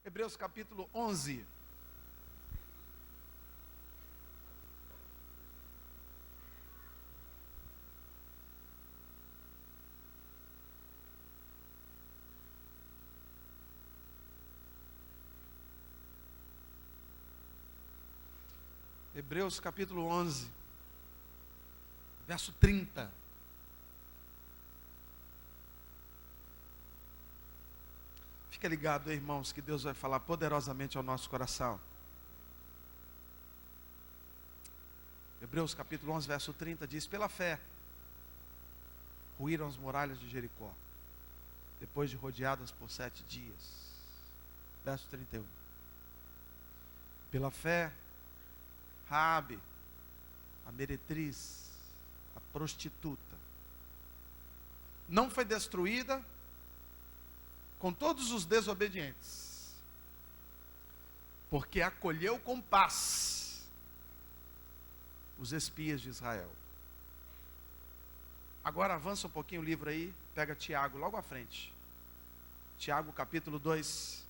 Hebreus capítulo 11. Hebreus capítulo 11, verso 30. Fica ligado, irmãos, que Deus vai falar poderosamente ao nosso coração. Hebreus capítulo 11, verso 30 diz: pela fé, ruíram as muralhas de Jericó, depois de rodeadas por 7 dias. Verso 31. Pela fé, Raabe, a meretriz, a prostituta, não foi destruída com todos os desobedientes, porque acolheu com paz os espias de Israel. Agora avança um pouquinho o livro aí, pega Tiago logo à frente. Tiago capítulo 2,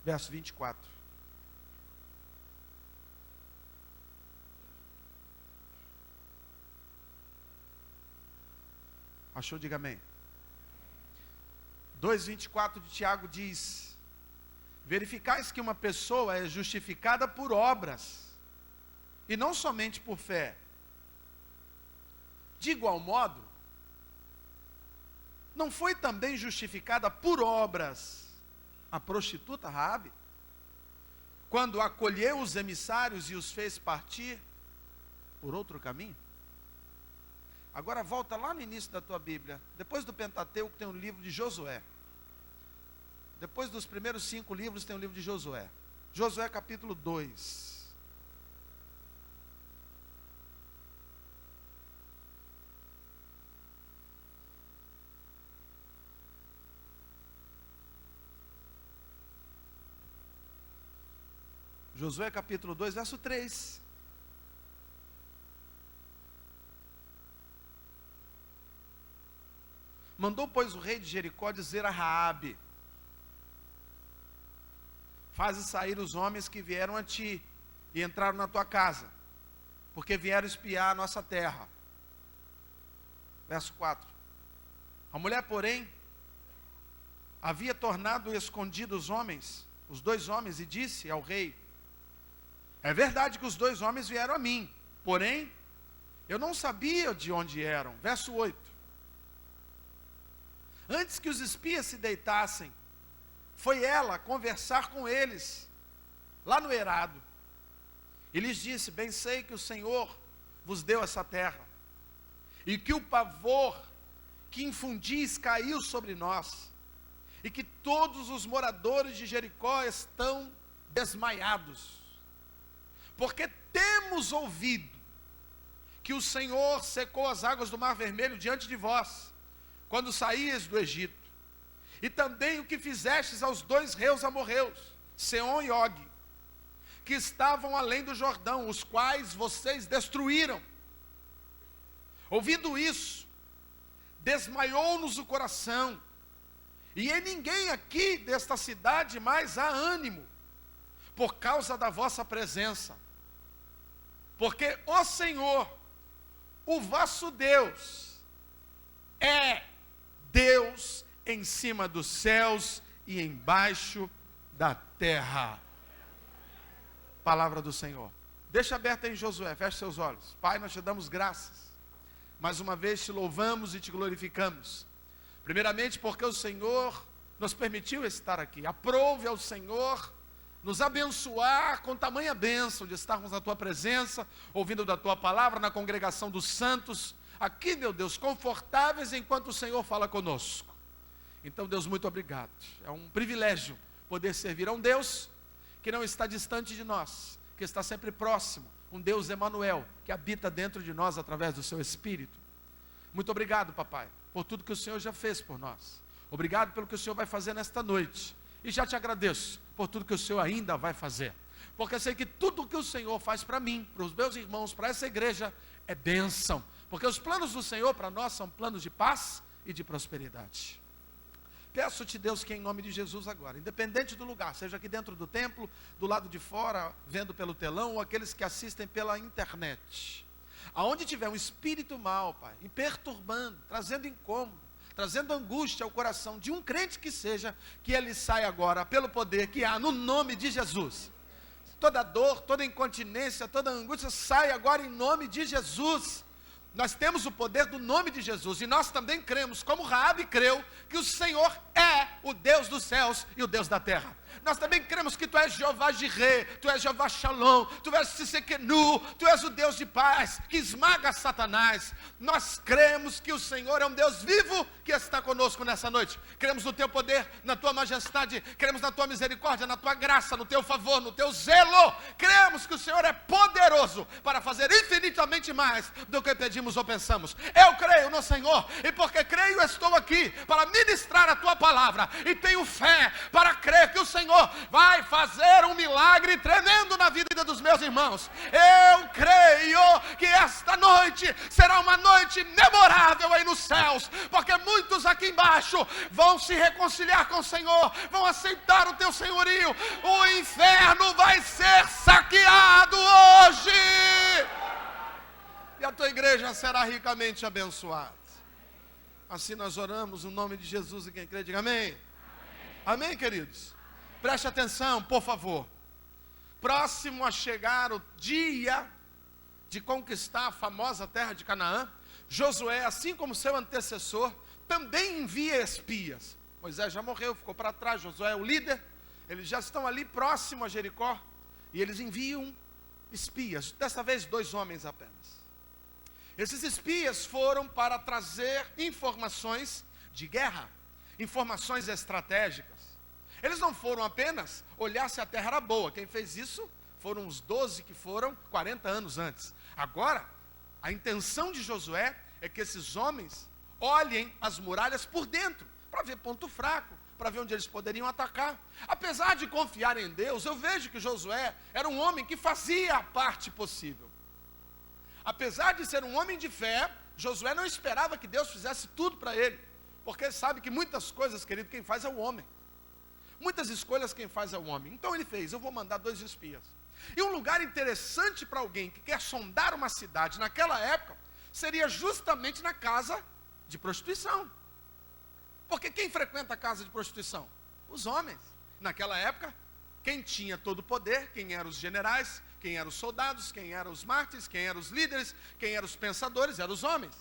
verso 24. Achou? Diga amém. 2:24 de Tiago diz: verificais que uma pessoa é justificada por obras, e não somente por fé. De igual modo, não foi também justificada por obras a prostituta Raabe, quando acolheu os emissários e os fez partir por outro caminho? Agora volta lá no início da tua Bíblia. Depois do Pentateuco tem o livro de Josué. Depois dos primeiros 5 livros tem o livro de Josué. Josué capítulo 2. Josué capítulo 2, verso 3. Mandou, pois, o rei de Jericó dizer a Raabe: faze sair os homens que vieram a ti e entraram na tua casa, porque vieram espiar a nossa terra. Verso 4. A mulher, porém, havia tornado escondidos os homens, os 2 homens, e disse ao rei: é verdade que os 2 homens vieram a mim, porém, eu não sabia de onde eram. Verso 8. Antes que os espias se deitassem, foi ela conversar com eles, lá no eirado, e lhes disse: bem sei que o Senhor vos deu essa terra, e que o pavor que infundis caiu sobre nós, e que todos os moradores de Jericó estão desmaiados, porque temos ouvido que o Senhor secou as águas do Mar Vermelho diante de vós, quando saías do Egito, e também o que fizestes aos 2 reis amorreus, Seom e Og, que estavam além do Jordão, os quais vocês destruíram. Ouvindo isso, desmaiou-nos o coração, e em ninguém aqui desta cidade mais há ânimo, por causa da vossa presença, porque o Senhor, o vosso Deus, é Deus em cima dos céus e embaixo da terra. Palavra do Senhor. Deixa aberta em Josué, feche seus olhos. Pai, nós te damos graças. Mais uma vez te louvamos e te glorificamos. Primeiramente porque o Senhor nos permitiu estar aqui. Aprove ao Senhor nos abençoar com tamanha bênção de estarmos na tua presença, ouvindo da tua palavra, na congregação dos santos, aqui, meu Deus, confortáveis enquanto o Senhor fala conosco. Então, Deus, muito obrigado. É um privilégio poder servir a um Deus que não está distante de nós, que está sempre próximo, um Deus Emanuel, que habita dentro de nós através do seu Espírito. Muito obrigado, papai, por tudo que o Senhor já fez por nós. Obrigado pelo que o Senhor vai fazer nesta noite. E já te agradeço por tudo que o Senhor ainda vai fazer. Porque eu sei que tudo que o Senhor faz para mim, para os meus irmãos, para essa igreja, é bênção. Porque os planos do Senhor para nós são planos de paz e de prosperidade. Peço-te, Deus, que em nome de Jesus agora, independente do lugar, seja aqui dentro do templo, do lado de fora, vendo pelo telão, ou aqueles que assistem pela internet, aonde tiver um espírito mau, Pai, e perturbando, trazendo incômodo, trazendo angústia ao coração de um crente que seja, que ele saia agora pelo poder que há no nome de Jesus. Toda dor, toda incontinência, toda angústia, sai agora em nome de Jesus. Nós temos o poder do nome de Jesus, e nós também cremos, como Raabe creu, que o Senhor é o Deus dos céus e o Deus da terra. Nós também cremos que Tu és Jeová Jirê, Tu és Jeová Shalom, Tu és Tsidkenu, Tu és o Deus de paz, que esmaga Satanás. Nós cremos que o Senhor é um Deus vivo, que está conosco nessa noite. Cremos no Teu poder, na Tua majestade, cremos na Tua misericórdia, na Tua graça, no Teu favor, no Teu zelo. Cremos que o Senhor é poderoso para fazer infinitamente mais do que pedimos ou pensamos. Eu creio no Senhor, e porque creio estou aqui para ministrar a Tua palavra, e tenho fé para crer que o Senhor vai fazer um milagre tremendo na vida dos meus irmãos. Eu creio que esta noite será uma noite memorável aí nos céus, porque muitos aqui embaixo vão se reconciliar com o Senhor, vão aceitar o Teu senhorio. O inferno vai ser saqueado hoje, e a Tua igreja será ricamente abençoada. Assim nós oramos no nome de Jesus, e quem crê diga amém. Amém, queridos? Preste atenção, por favor. Próximo a chegar o dia de conquistar a famosa terra de Canaã, Josué, assim como seu antecessor, também envia espias. Moisés já morreu, ficou para trás, Josué é o líder, eles já estão ali próximo a Jericó, e eles enviam espias, dessa vez 2 homens apenas. Esses espias foram para trazer informações de guerra, informações estratégicas. Eles não foram apenas olhar se a terra era boa. Quem fez isso foram os 12 que foram 40 anos antes. Agora, a intenção de Josué é que esses homens olhem as muralhas por dentro, para ver ponto fraco, para ver onde eles poderiam atacar. Apesar de confiar em Deus, eu vejo que Josué era um homem que fazia a parte possível. Apesar de ser um homem de fé, Josué não esperava que Deus fizesse tudo para ele, porque ele sabe que muitas coisas, querido, quem faz é o homem. Muitas escolhas quem faz é o homem. Então ele fez, eu vou mandar 2 espias. E um lugar interessante para alguém que quer sondar uma cidade naquela época, seria justamente na casa de prostituição. Porque quem frequenta a casa de prostituição? Os homens. Naquela época, quem tinha todo o poder, quem eram os generais, quem eram os soldados, quem eram os mártires, quem eram os líderes, quem eram os pensadores, eram os homens.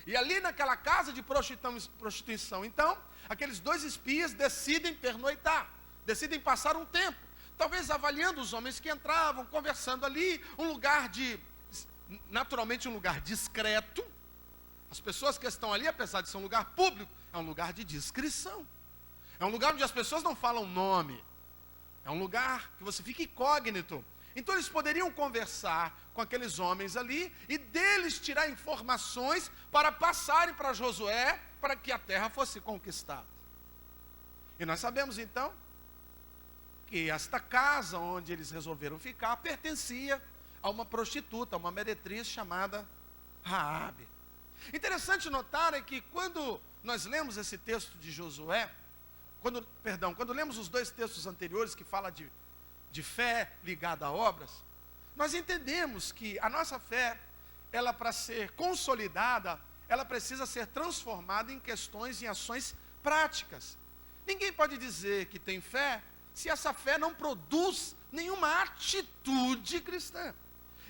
E ali naquela casa de prostituição, então, aqueles 2 espias decidem pernoitar, decidem passar um tempo, talvez avaliando os homens que entravam, conversando ali, naturalmente um lugar discreto. As pessoas que estão ali, apesar de ser um lugar público, é um lugar de discrição. É um lugar onde as pessoas não falam nome. É um lugar que você fica incógnito. Então eles poderiam conversar com aqueles homens ali e deles tirar informações para passarem para Josué, para que a terra fosse conquistada. E nós sabemos então que esta casa onde eles resolveram ficar pertencia a uma prostituta, a uma meretriz chamada Raabe. Interessante notar é que quando nós lemos esse texto de Josué, quando lemos os 2 textos anteriores que falam de fé ligada a obras, nós entendemos que a nossa fé, ela para ser consolidada, ela precisa ser transformada em questões, em ações práticas. Ninguém pode dizer que tem fé, se essa fé não produz nenhuma atitude cristã.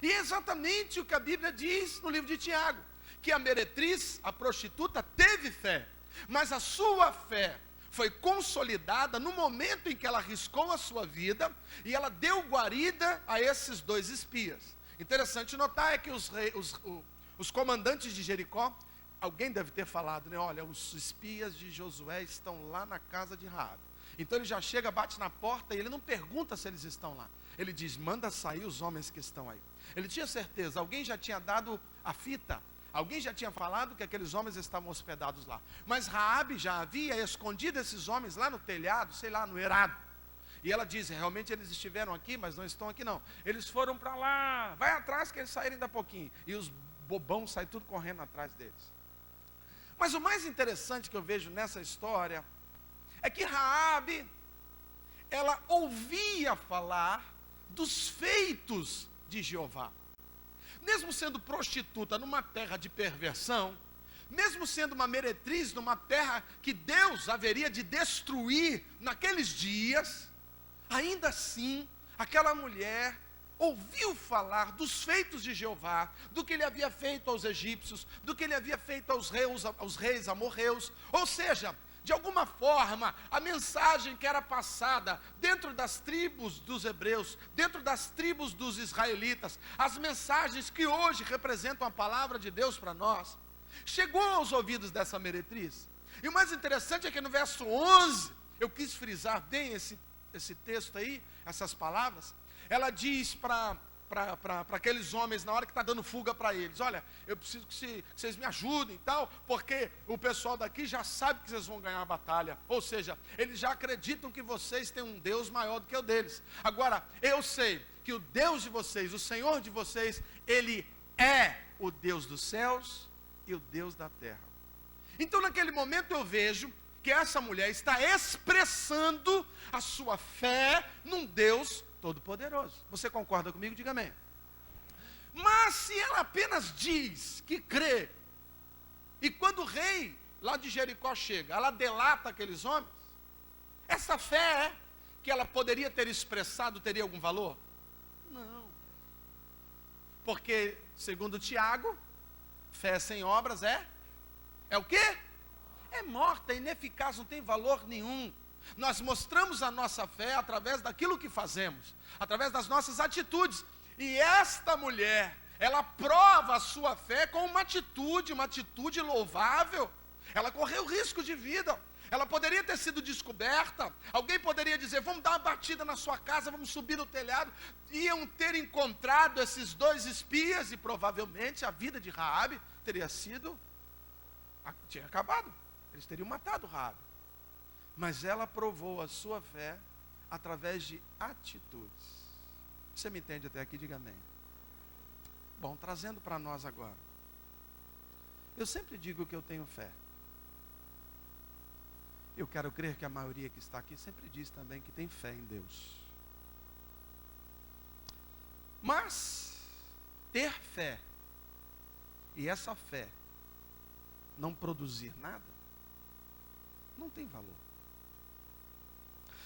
E é exatamente o que a Bíblia diz no livro de Tiago, que a meretriz, a prostituta, teve fé, mas a sua fé foi consolidada no momento em que ela arriscou a sua vida e ela deu guarida a esses 2 espias. Interessante notar é que os comandantes de Jericó, alguém deve ter falado, né? Olha, os espias de Josué estão lá na casa de Raabe. Então ele já chega, bate na porta e ele não pergunta se eles estão lá. Ele diz, manda sair os homens que estão aí. Ele tinha certeza, alguém já tinha dado a fita. Alguém já tinha falado que aqueles homens estavam hospedados lá. Mas Raabe já havia escondido esses homens lá no telhado, sei lá, no eirado. E ela diz, realmente eles estiveram aqui, mas não estão aqui não. Eles foram para lá, vai atrás que eles saírem da pouquinho. E os bobão saem tudo correndo atrás deles. Mas o mais interessante que eu vejo nessa história é que Raabe, ela ouvia falar dos feitos de Jeová. Mesmo sendo prostituta numa terra de perversão, mesmo sendo uma meretriz numa terra que Deus haveria de destruir naqueles dias, ainda assim, aquela mulher ouviu falar dos feitos de Jeová, do que ele havia feito aos egípcios, do que ele havia feito aos reis amorreus. Ou seja, de alguma forma, a mensagem que era passada dentro das tribos dos hebreus, dentro das tribos dos israelitas, as mensagens que hoje representam a palavra de Deus para nós, chegou aos ouvidos dessa meretriz. E o mais interessante é que no verso 11, eu quis frisar bem esse texto aí, essas palavras. Ela diz para aqueles homens, na hora que está dando fuga para eles: olha, eu preciso que vocês me ajudem e tal, porque o pessoal daqui já sabe que vocês vão ganhar a batalha. Ou seja, eles já acreditam que vocês têm um Deus maior do que o deles. Agora, eu sei que o Deus de vocês, o Senhor de vocês, Ele é o Deus dos céus e o Deus da terra. Então naquele momento eu vejo que essa mulher está expressando a sua fé num Deus Todo-Poderoso. Você concorda comigo? Diga amém. Mas se ela apenas diz que crê, e quando o rei lá de Jericó chega, ela delata aqueles homens, essa fé que ela poderia ter expressado teria algum valor? Não. Porque, segundo Tiago, fé sem obras é o quê? É morta, é ineficaz, não tem valor nenhum. Nós mostramos a nossa fé através daquilo que fazemos, através das nossas atitudes. E esta mulher, ela prova a sua fé com uma atitude louvável. Ela correu risco de vida. Ela poderia ter sido descoberta. Alguém poderia dizer: vamos dar uma batida na sua casa, vamos subir no telhado. Iam ter encontrado esses dois espias e provavelmente a vida de Raabe tinha acabado. Eles teriam matado Raabe. Mas ela provou a sua fé através de atitudes. Você me entende até aqui? Diga amém. Bom, trazendo para nós agora. Eu sempre digo que eu tenho fé. Eu quero crer que a maioria que está aqui sempre diz também que tem fé em Deus. Mas ter fé e essa fé não produzir nada, não tem valor.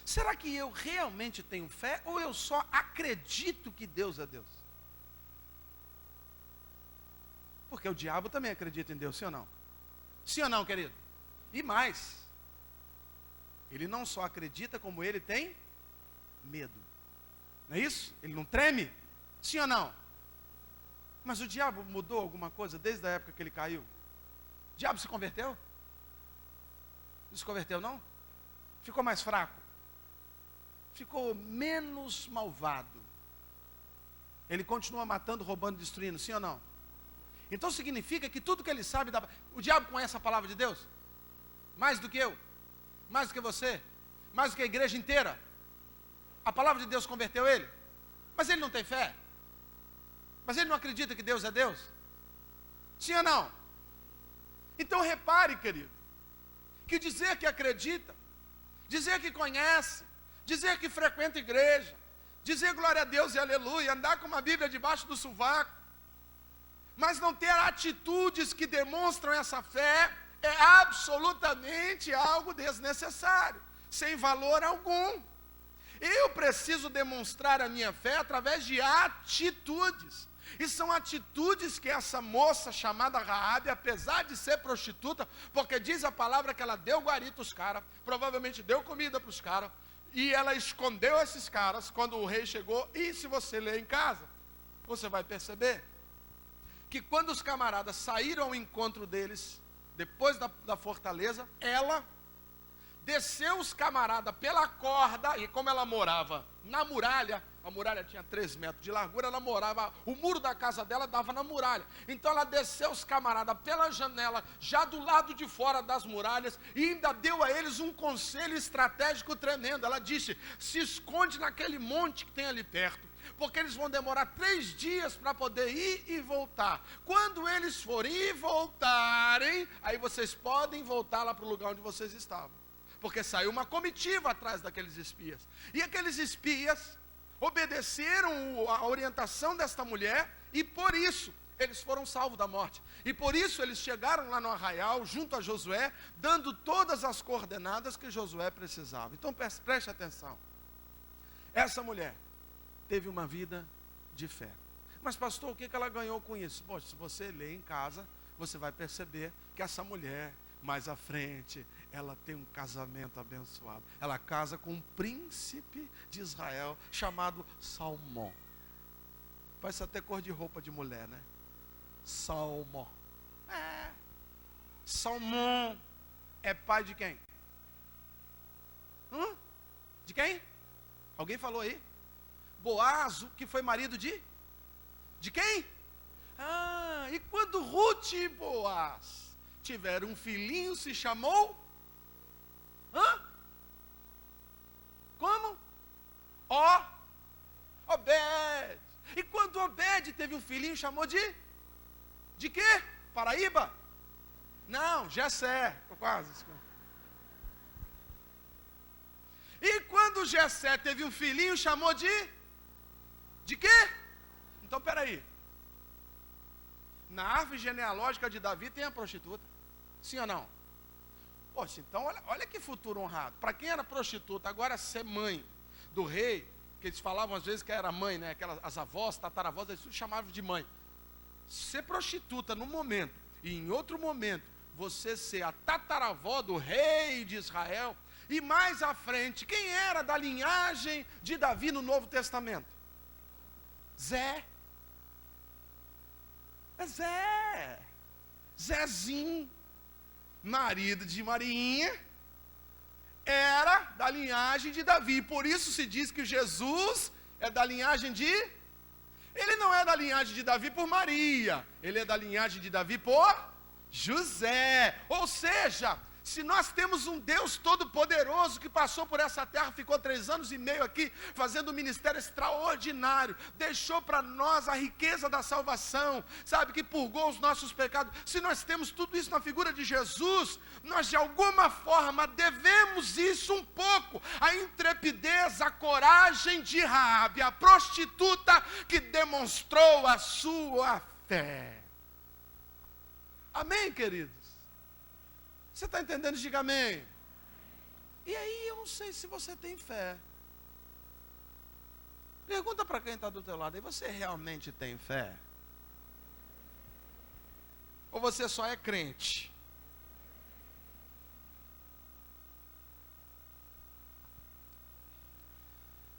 Será que eu realmente tenho fé ou eu só acredito que Deus é Deus? Porque o diabo também acredita em Deus, sim ou não? Sim ou não, querido? E mais, ele não só acredita, como ele tem medo. Não é isso? Ele não treme? Sim ou não? Mas o diabo mudou alguma coisa desde a época que ele caiu? O diabo se converteu? Não se converteu, não? Ficou mais fraco? Ficou menos malvado? Ele continua matando, roubando, destruindo, sim ou não? Então significa que tudo que ele sabe, o diabo conhece a palavra de Deus? Mais do que eu? Mais do que você? Mais do que a igreja inteira? A palavra de Deus converteu ele? Mas ele não tem fé? Mas ele não acredita que Deus é Deus? Sim ou não? Então repare, querido, que dizer que acredita, dizer que conhece, dizer que frequenta igreja, dizer glória a Deus e aleluia, andar com uma Bíblia debaixo do sovaco, mas não ter atitudes que demonstram essa fé, é absolutamente algo desnecessário, sem valor algum. Eu preciso demonstrar a minha fé através de atitudes. E são atitudes que essa moça chamada Raabe, apesar de ser prostituta, porque diz a palavra que ela deu guarita aos caras, provavelmente deu comida para os caras, e ela escondeu esses caras quando o rei chegou. E se você ler em casa, você vai perceber que quando os camaradas saíram ao encontro deles, depois da fortaleza, ela desceu os camaradas pela corda, e como ela morava na muralha, a muralha tinha 3 metros de largura, ela morava, o muro da casa dela dava na muralha, então ela desceu os camaradas pela janela, já do lado de fora das muralhas, e ainda deu a eles um conselho estratégico tremendo. Ela disse: se esconde naquele monte que tem ali perto, porque eles vão demorar 3 dias para poder ir e voltar. Quando eles forem e voltarem, aí vocês podem voltar lá para o lugar onde vocês estavam. porque saiu uma comitiva atrás daqueles espias. E aqueles espias obedeceram a orientação desta mulher, e por isso eles foram salvos da morte. E por isso eles chegaram lá no arraial, junto a Josué, dando todas as coordenadas que Josué precisava. Então preste atenção. Essa mulher teve uma vida de fé. Mas pastor, o que ela ganhou com isso? Poxa, se você ler em casa, você vai perceber que essa mulher, mais à frente, ela tem um casamento abençoado. Ela casa com um príncipe de Israel, chamado Salmão. Parece até cor de roupa de mulher, né? Salmão. Salmão é pai de quem? De quem? Alguém falou aí? Boaz, que foi marido de quem? E quando Ruth e Boaz tiveram um filhinho, se chamou? Como? Obed. E quando Obed teve um filhinho, chamou de quê? Paraíba? Não, Jessé. Quase. E quando Jessé teve um filhinho, chamou de quê? Então, peraí. Na árvore genealógica de Davi tem a prostituta. Sim ou não? Poxa, então olha que futuro honrado. Para quem era prostituta, agora ser mãe do rei, que eles falavam às vezes que era mãe, né? As avós, tataravós, eles chamavam de mãe. Ser prostituta num momento, e em outro momento, você ser a tataravó do rei de Israel, e mais à frente, quem era da linhagem de Davi no Novo Testamento? Zezinho, marido de Marinha, era da linhagem de Davi. Por isso se diz que Jesus é da linhagem de... Ele não é da linhagem de Davi por Maria, ele é da linhagem de Davi por José. Ou seja, se nós temos um Deus todo-poderoso que passou por essa terra, ficou 3 anos e meio aqui, fazendo um ministério extraordinário, deixou para nós a riqueza da salvação, sabe, que purgou os nossos pecados. Se nós temos tudo isso na figura de Jesus, nós de alguma forma devemos isso um pouco, a intrepidez, a coragem de Raabe, a prostituta que demonstrou a sua fé. Amém, queridos? Você está entendendo? Diga amém. E aí, eu não sei se você tem fé. Pergunta para quem está do teu lado, e você realmente tem fé? Ou você só é crente?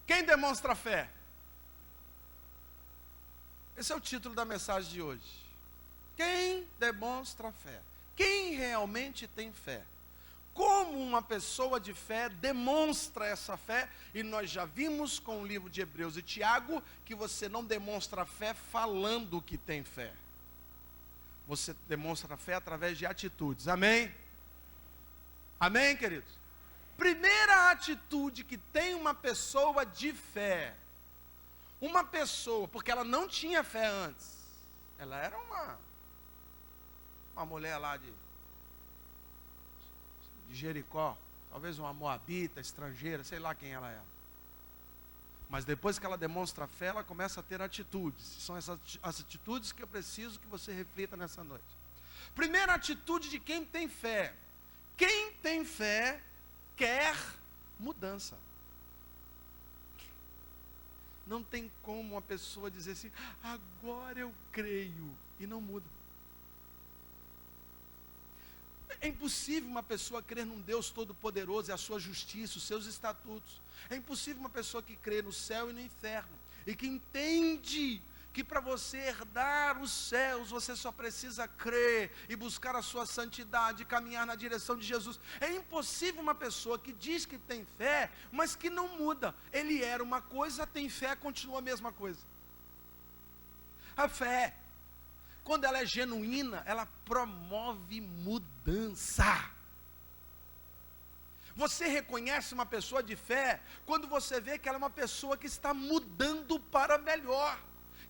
Quem demonstra fé? Esse é o título da mensagem de hoje. Quem demonstra fé? Quem realmente tem fé? Como uma pessoa de fé demonstra essa fé? E nós já vimos com o livro de Hebreus e Tiago que você não demonstra fé falando que tem fé. Você demonstra fé através de atitudes. Amém? Amém, queridos? Primeira atitude que tem uma pessoa de fé. Uma pessoa, porque ela não tinha fé antes. Ela era uma mulher lá de Jericó, talvez uma moabita, estrangeira, sei lá quem ela era. Mas depois que ela demonstra fé, ela começa a ter atitudes. São essas atitudes que eu preciso que você reflita nessa noite. Primeira atitude de quem tem fé. Quem tem fé quer mudança. Não tem como uma pessoa dizer assim, agora eu creio, e não muda. É impossível uma pessoa crer num Deus todo-poderoso e a sua justiça, os seus estatutos. É impossível uma pessoa que crê no céu e no inferno, e que entende que para você herdar os céus, você só precisa crer e buscar a sua santidade, caminhar na direção de Jesus. É impossível uma pessoa que diz que tem fé, mas que não muda. Ele era uma coisa, tem fé, continua a mesma coisa. A fé, quando ela é genuína, ela promove mudança. Você reconhece uma pessoa de fé quando você vê que ela é uma pessoa que está mudando para melhor,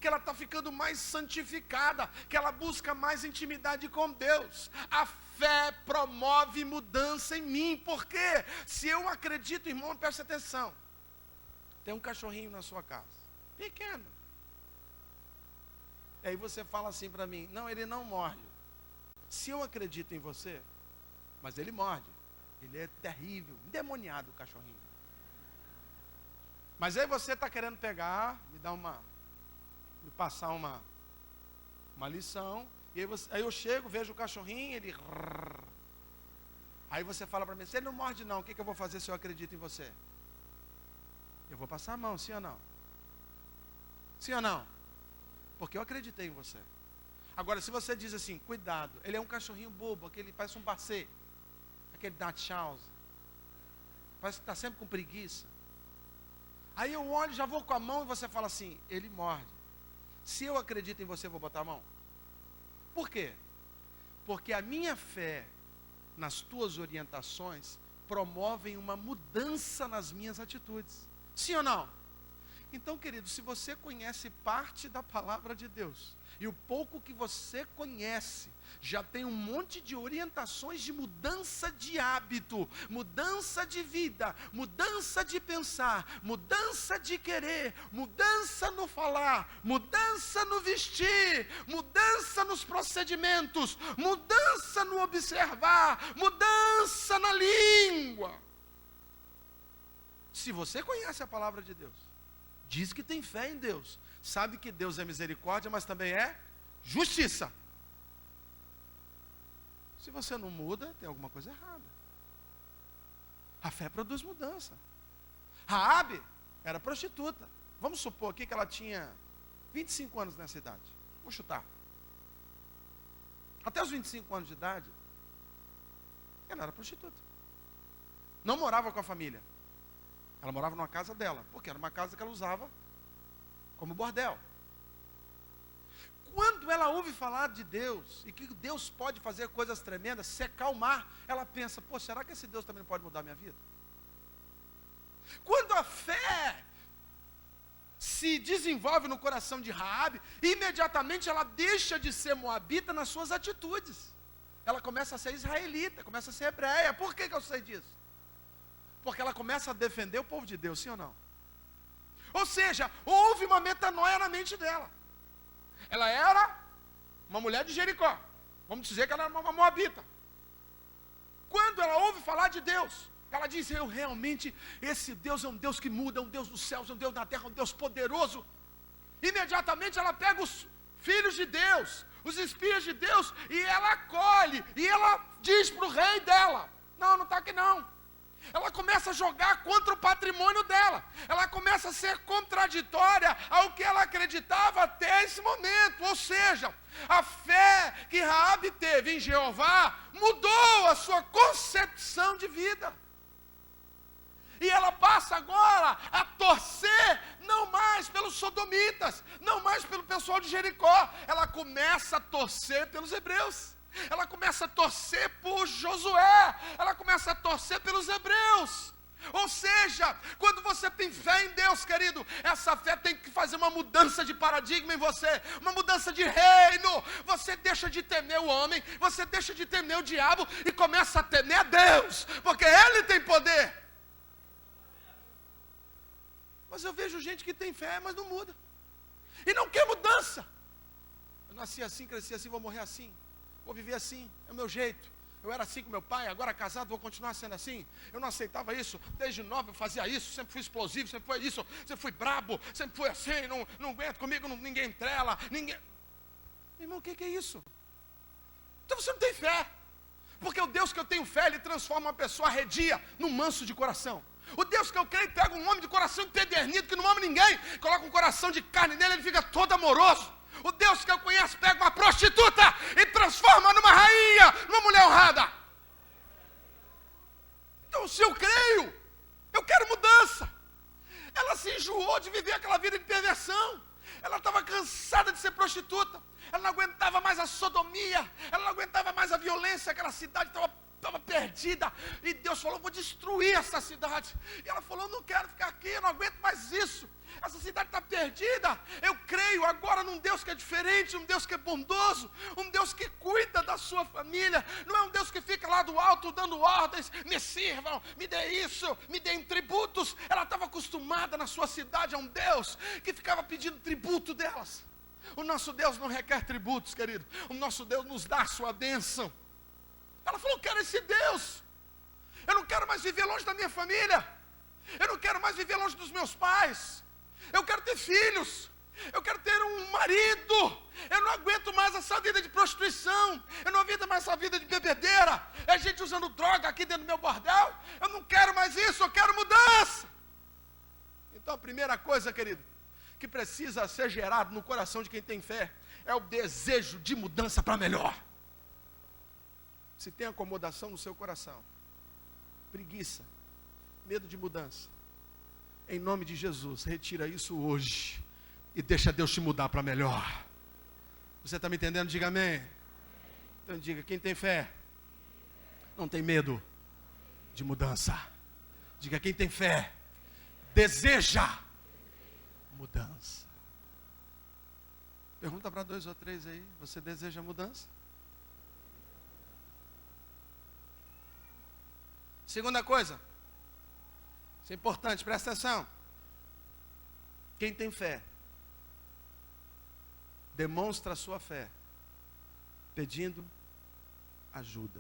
que ela está ficando mais santificada, que ela busca mais intimidade com Deus. A fé promove mudança em mim. Por quê? Se eu acredito, irmão, preste atenção. Tem um cachorrinho na sua casa, pequeno. E aí você fala assim para mim, não, ele não morde. Se eu acredito em você, mas ele morde. Ele é terrível, endemoniado o cachorrinho. Mas aí você está querendo pegar, me passar uma lição. E aí eu chego, vejo o cachorrinho, ele... Aí você fala para mim, se ele não morde não, o que eu vou fazer se eu acredito em você? Eu vou passar a mão, sim ou não? Sim ou não? Porque eu acreditei em você. Agora, se você diz assim, cuidado, ele é um cachorrinho bobo, aquele parece um bacê, aquele Dachshund, parece que está sempre com preguiça. Aí eu olho, já vou com a mão e você fala assim, ele morde. Se eu acredito em você, eu vou botar a mão. Por quê? Porque a minha fé nas tuas orientações promovem uma mudança nas minhas atitudes. Sim ou não? Então, querido, se você conhece parte da palavra de Deus, e o pouco que você conhece, já tem um monte de orientações de mudança de hábito, mudança de vida, mudança de pensar, mudança de querer, mudança no falar, mudança no vestir, mudança nos procedimentos, mudança no observar, mudança na língua. Se você conhece a palavra de Deus, diz que tem fé em Deus, sabe que Deus é misericórdia, mas também é justiça. Se você não muda, tem alguma coisa errada. A fé produz mudança. Raabe era prostituta. Vamos supor aqui que ela tinha 25 anos nessa idade. Vou chutar. Até os 25 anos de idade, ela era prostituta. Não morava com a família. Ela morava numa casa dela, porque era uma casa que ela usava como bordel. Quando ela ouve falar de Deus, e que Deus pode fazer coisas tremendas, secar o mar, ela pensa, pô, será que esse Deus também não pode mudar a minha vida? Quando a fé se desenvolve no coração de Raabe, imediatamente ela deixa de ser moabita nas suas atitudes. Ela começa a ser israelita, começa a ser hebreia. Por que eu sei disso? Porque ela começa a defender o povo de Deus, sim ou não? Ou seja, houve uma metanoia na mente dela. Ela era uma mulher de Jericó. Vamos dizer que ela era uma moabita. Quando ela ouve falar de Deus, ela diz, eu realmente, esse Deus é um Deus que muda, é um Deus dos céus, é um Deus da terra, é um Deus poderoso. Imediatamente ela pega os filhos de Deus, os espias de Deus, e ela acolhe, e ela diz para o rei dela, não está aqui não. Ela começa a jogar contra o patrimônio dela. Ela começa a ser contraditória ao que ela acreditava até esse momento. Ou seja, a fé que Raabe teve em Jeová mudou a sua concepção de vida. E ela passa agora a torcer, não mais pelos sodomitas, não mais pelo pessoal de Jericó. Ela começa a torcer pelos hebreus. Ela começa a torcer por Josué, ela começa a torcer pelos hebreus. Ou seja, quando você tem fé em Deus, querido, essa fé tem que fazer uma mudança de paradigma em você, uma mudança de reino. Você deixa de temer o homem, você deixa de temer o diabo e começa a temer a Deus, porque Ele tem poder. Mas eu vejo gente que tem fé, mas não muda, e não quer mudança. Eu nasci assim, cresci assim, vou morrer assim. Vou viver assim, é o meu jeito. Eu era assim com meu pai, agora casado vou continuar sendo assim. Eu não aceitava isso, desde novo eu fazia isso, sempre fui explosivo, sempre foi isso, sempre fui brabo, sempre fui assim, não aguento comigo, ninguém entrela, ninguém... Irmão, o que é isso? Então você não tem fé. Porque o Deus que eu tenho fé, Ele transforma uma pessoa arredia num manso de coração. O Deus que eu creio pega um homem de coração empedernido, que não ama ninguém, coloca um coração de carne nele, ele fica todo amoroso. O Deus que eu conheço pega uma prostituta e transforma numa rainha, numa mulher honrada. Então, se eu creio, eu quero mudança. Ela se enjoou de viver aquela vida de perversão. Ela estava cansada de ser prostituta. Ela não aguentava mais a sodomia. Ela não aguentava mais a violência. Aquela cidade estava estava perdida, e Deus falou, vou destruir essa cidade. E ela falou, não quero ficar aqui, eu não aguento mais isso. Essa cidade está perdida. Eu creio agora num Deus que é diferente, um Deus que é bondoso, um Deus que cuida da sua família. Não é um Deus que fica lá do alto dando ordens, me sirvam, me dê isso, me deem tributos. Ela estava acostumada na sua cidade a um Deus que ficava pedindo tributo delas. O nosso Deus não requer tributos, querido. O nosso Deus nos dá a sua bênção. Ela falou, quero esse Deus. Eu não quero mais viver longe da minha família. Eu não quero mais viver longe dos meus pais. Eu quero ter filhos. Eu quero ter um marido. Eu não aguento mais essa vida de prostituição. Eu não aguento mais essa vida de bebedeira. É gente usando droga aqui dentro do meu bordel. Eu não quero mais isso, eu quero mudança. Então a primeira coisa, querido, que precisa ser gerado no coração de quem tem fé, é o desejo de mudança para melhor. Se tem acomodação no seu coração, preguiça, medo de mudança, em nome de Jesus, retira isso hoje e deixa Deus te mudar para melhor. Você está me entendendo? Diga amém. Então diga, quem tem fé não tem medo de mudança. Diga, quem tem fé deseja mudança. Pergunta para 2 ou 3 aí, você deseja mudança? Segunda coisa, isso é importante, presta atenção. Quem tem fé, demonstra a sua fé, pedindo ajuda.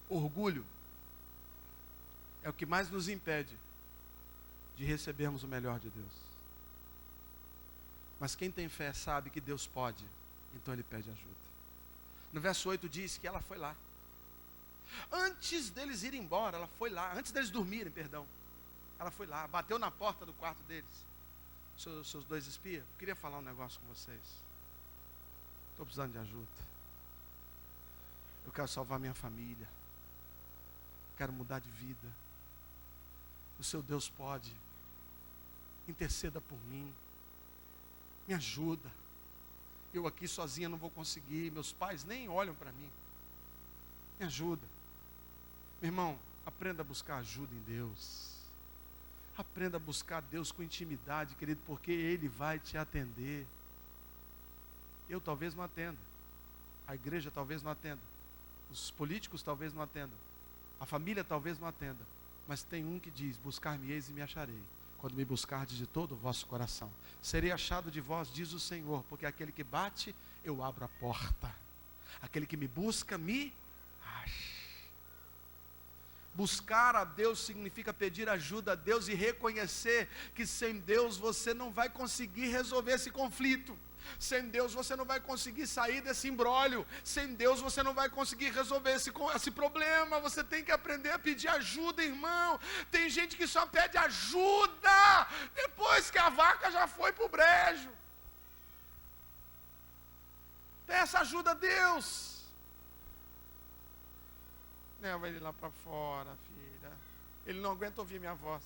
Orgulho é o que mais nos impede de recebermos o melhor de Deus. Mas quem tem fé sabe que Deus pode, então ele pede ajuda. No verso 8 diz que ela foi lá. Antes deles irem embora, ela foi lá. Antes deles dormirem, perdão. Ela foi lá, bateu na porta do quarto deles. Seus 2 espias, eu queria falar um negócio com vocês. Estou precisando de ajuda. Eu quero salvar minha família. Quero mudar de vida. O seu Deus pode. Interceda por mim. Me ajuda. Eu aqui sozinha não vou conseguir. Meus pais nem olham para mim. Me ajuda. Meu irmão, aprenda a buscar ajuda em Deus. Aprenda a buscar Deus com intimidade, querido, porque Ele vai te atender. Eu talvez não atenda. A igreja talvez não atenda. Os políticos talvez não atendam. A família talvez não atenda. Mas tem um que diz, buscar-me-eis e me acharei. Quando me buscardes de todo o vosso coração. Serei achado de vós, diz o Senhor, porque aquele que bate, eu abro a porta. Aquele que me busca, me acha. Buscar a Deus significa pedir ajuda a Deus e reconhecer que sem Deus você não vai conseguir resolver esse conflito. Sem Deus você não vai conseguir sair desse imbróglio. Sem Deus você não vai conseguir resolver esse problema. Você tem que aprender a pedir ajuda, irmão. Tem gente que só pede ajuda depois que a vaca já foi para o brejo. Peça ajuda a Deus. Leva ele lá para fora, filha. Ele não aguenta ouvir minha voz.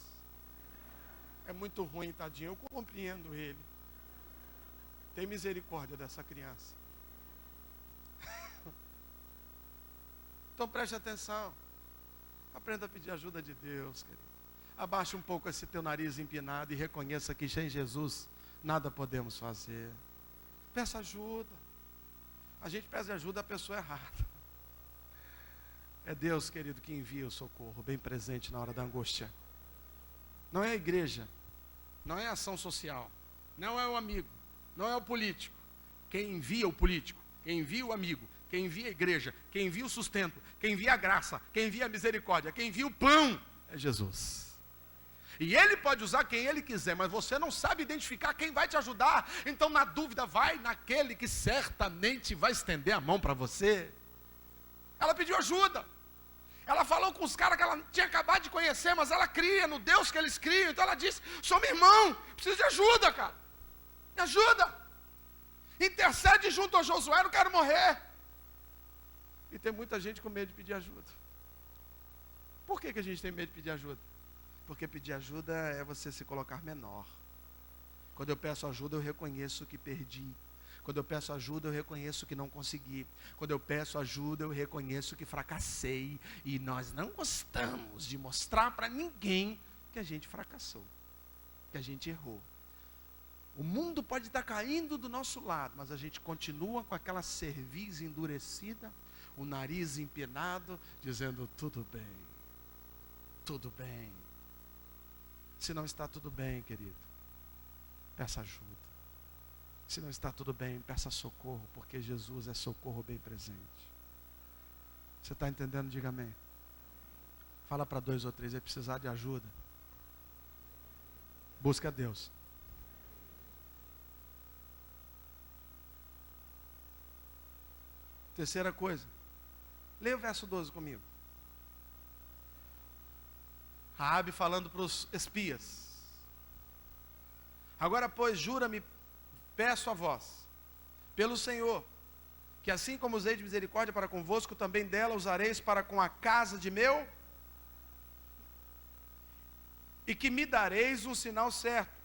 É muito ruim, tadinho. Eu compreendo ele. Tem misericórdia dessa criança. Então preste atenção. Aprenda a pedir ajuda de Deus, querido. Abaixe um pouco esse teu nariz empinado e reconheça que sem Jesus nada podemos fazer. Peça ajuda. A gente pede ajuda à pessoa errada. É Deus, querido, que envia o socorro bem presente na hora da angústia. Não é a igreja, não é a ação social, não é o amigo, não é o político. Quem envia o político, quem envia o amigo, quem envia a igreja, quem envia o sustento, quem envia a graça, quem envia a misericórdia, quem envia o pão, é Jesus. E Ele pode usar quem Ele quiser, mas você não sabe identificar quem vai te ajudar. Então, na dúvida, vai naquele que certamente vai estender a mão para você. Ela pediu ajuda. Ela falou com os caras que ela tinha acabado de conhecer, mas ela cria no Deus que eles criam. Então ela disse, sou meu irmão, preciso de ajuda, cara. Me ajuda. Intercede junto a Josué, não quero morrer. E tem muita gente com medo de pedir ajuda. Por que a gente tem medo de pedir ajuda? Porque pedir ajuda é você se colocar menor. Quando eu peço ajuda, eu reconheço que perdi. Quando eu peço ajuda, eu reconheço que não consegui. Quando eu peço ajuda, eu reconheço que fracassei. E nós não gostamos de mostrar para ninguém que a gente fracassou, que a gente errou. O mundo pode estar caindo do nosso lado, mas a gente continua com aquela cerviz endurecida, o nariz empinado, dizendo: tudo bem, tudo bem. Se não está tudo bem, querido, peça ajuda. Se não está tudo bem, peça socorro, porque Jesus é socorro bem presente. Você está entendendo? Diga amém. Fala para 2 ou 3, é precisar de ajuda. Busca Deus. Terceira coisa, leia o verso 12 comigo. Raabe falando para os espias: agora, pois, jura-me, peço a vós, pelo Senhor, que assim como usei de misericórdia para convosco, também dela usareis para com a casa de meu, e que me dareis um sinal certo,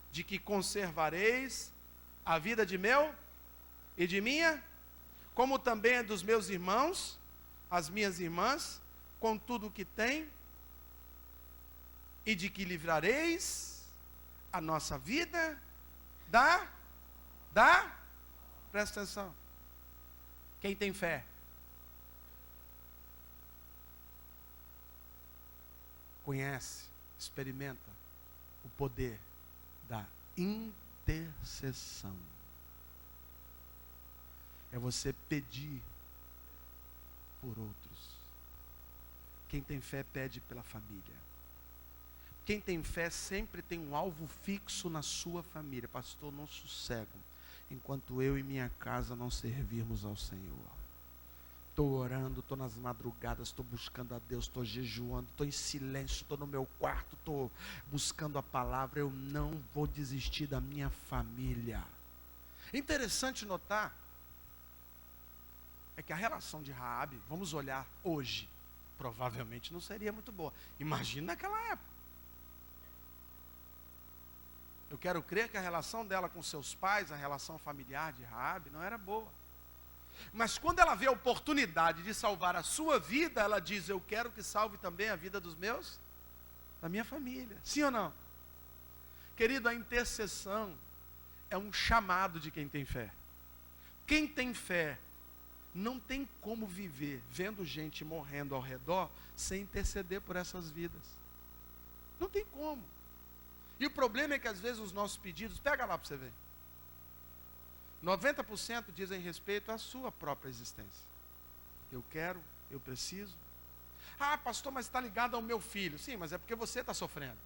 de que conservareis a vida de meu e de minha, como também é dos meus irmãos, as minhas irmãs, com tudo o que tem, e de que livrareis a nossa vida presta atenção, quem tem fé, conhece, experimenta o poder da intercessão. É você pedir por outros. Quem tem fé pede pela família. Quem tem fé sempre tem um alvo fixo na sua família. Pastor, não sossego enquanto eu e minha casa não servirmos ao Senhor. Estou orando, estou nas madrugadas, estou buscando a Deus, estou jejuando, estou em silêncio, estou no meu quarto, estou buscando a palavra. Eu não vou desistir da minha família. Interessante notar é que a relação de Raabe, vamos olhar hoje, provavelmente não seria muito boa. Imagina naquela época. Eu quero crer que a relação dela com seus pais, a relação familiar de Raabe, não era boa. Mas quando ela vê a oportunidade de salvar a sua vida, ela diz: eu quero que salve também a vida da minha família. Sim ou não? Querido, a intercessão é um chamado de quem tem fé. Quem tem fé não tem como viver vendo gente morrendo ao redor sem interceder por essas vidas. Não tem como. E o problema é que às vezes os nossos pedidos, pega lá para você ver, 90% dizem respeito à sua própria existência. Eu quero, eu preciso. Ah, pastor, mas está ligado ao meu filho. Sim, mas é porque você está sofrendo.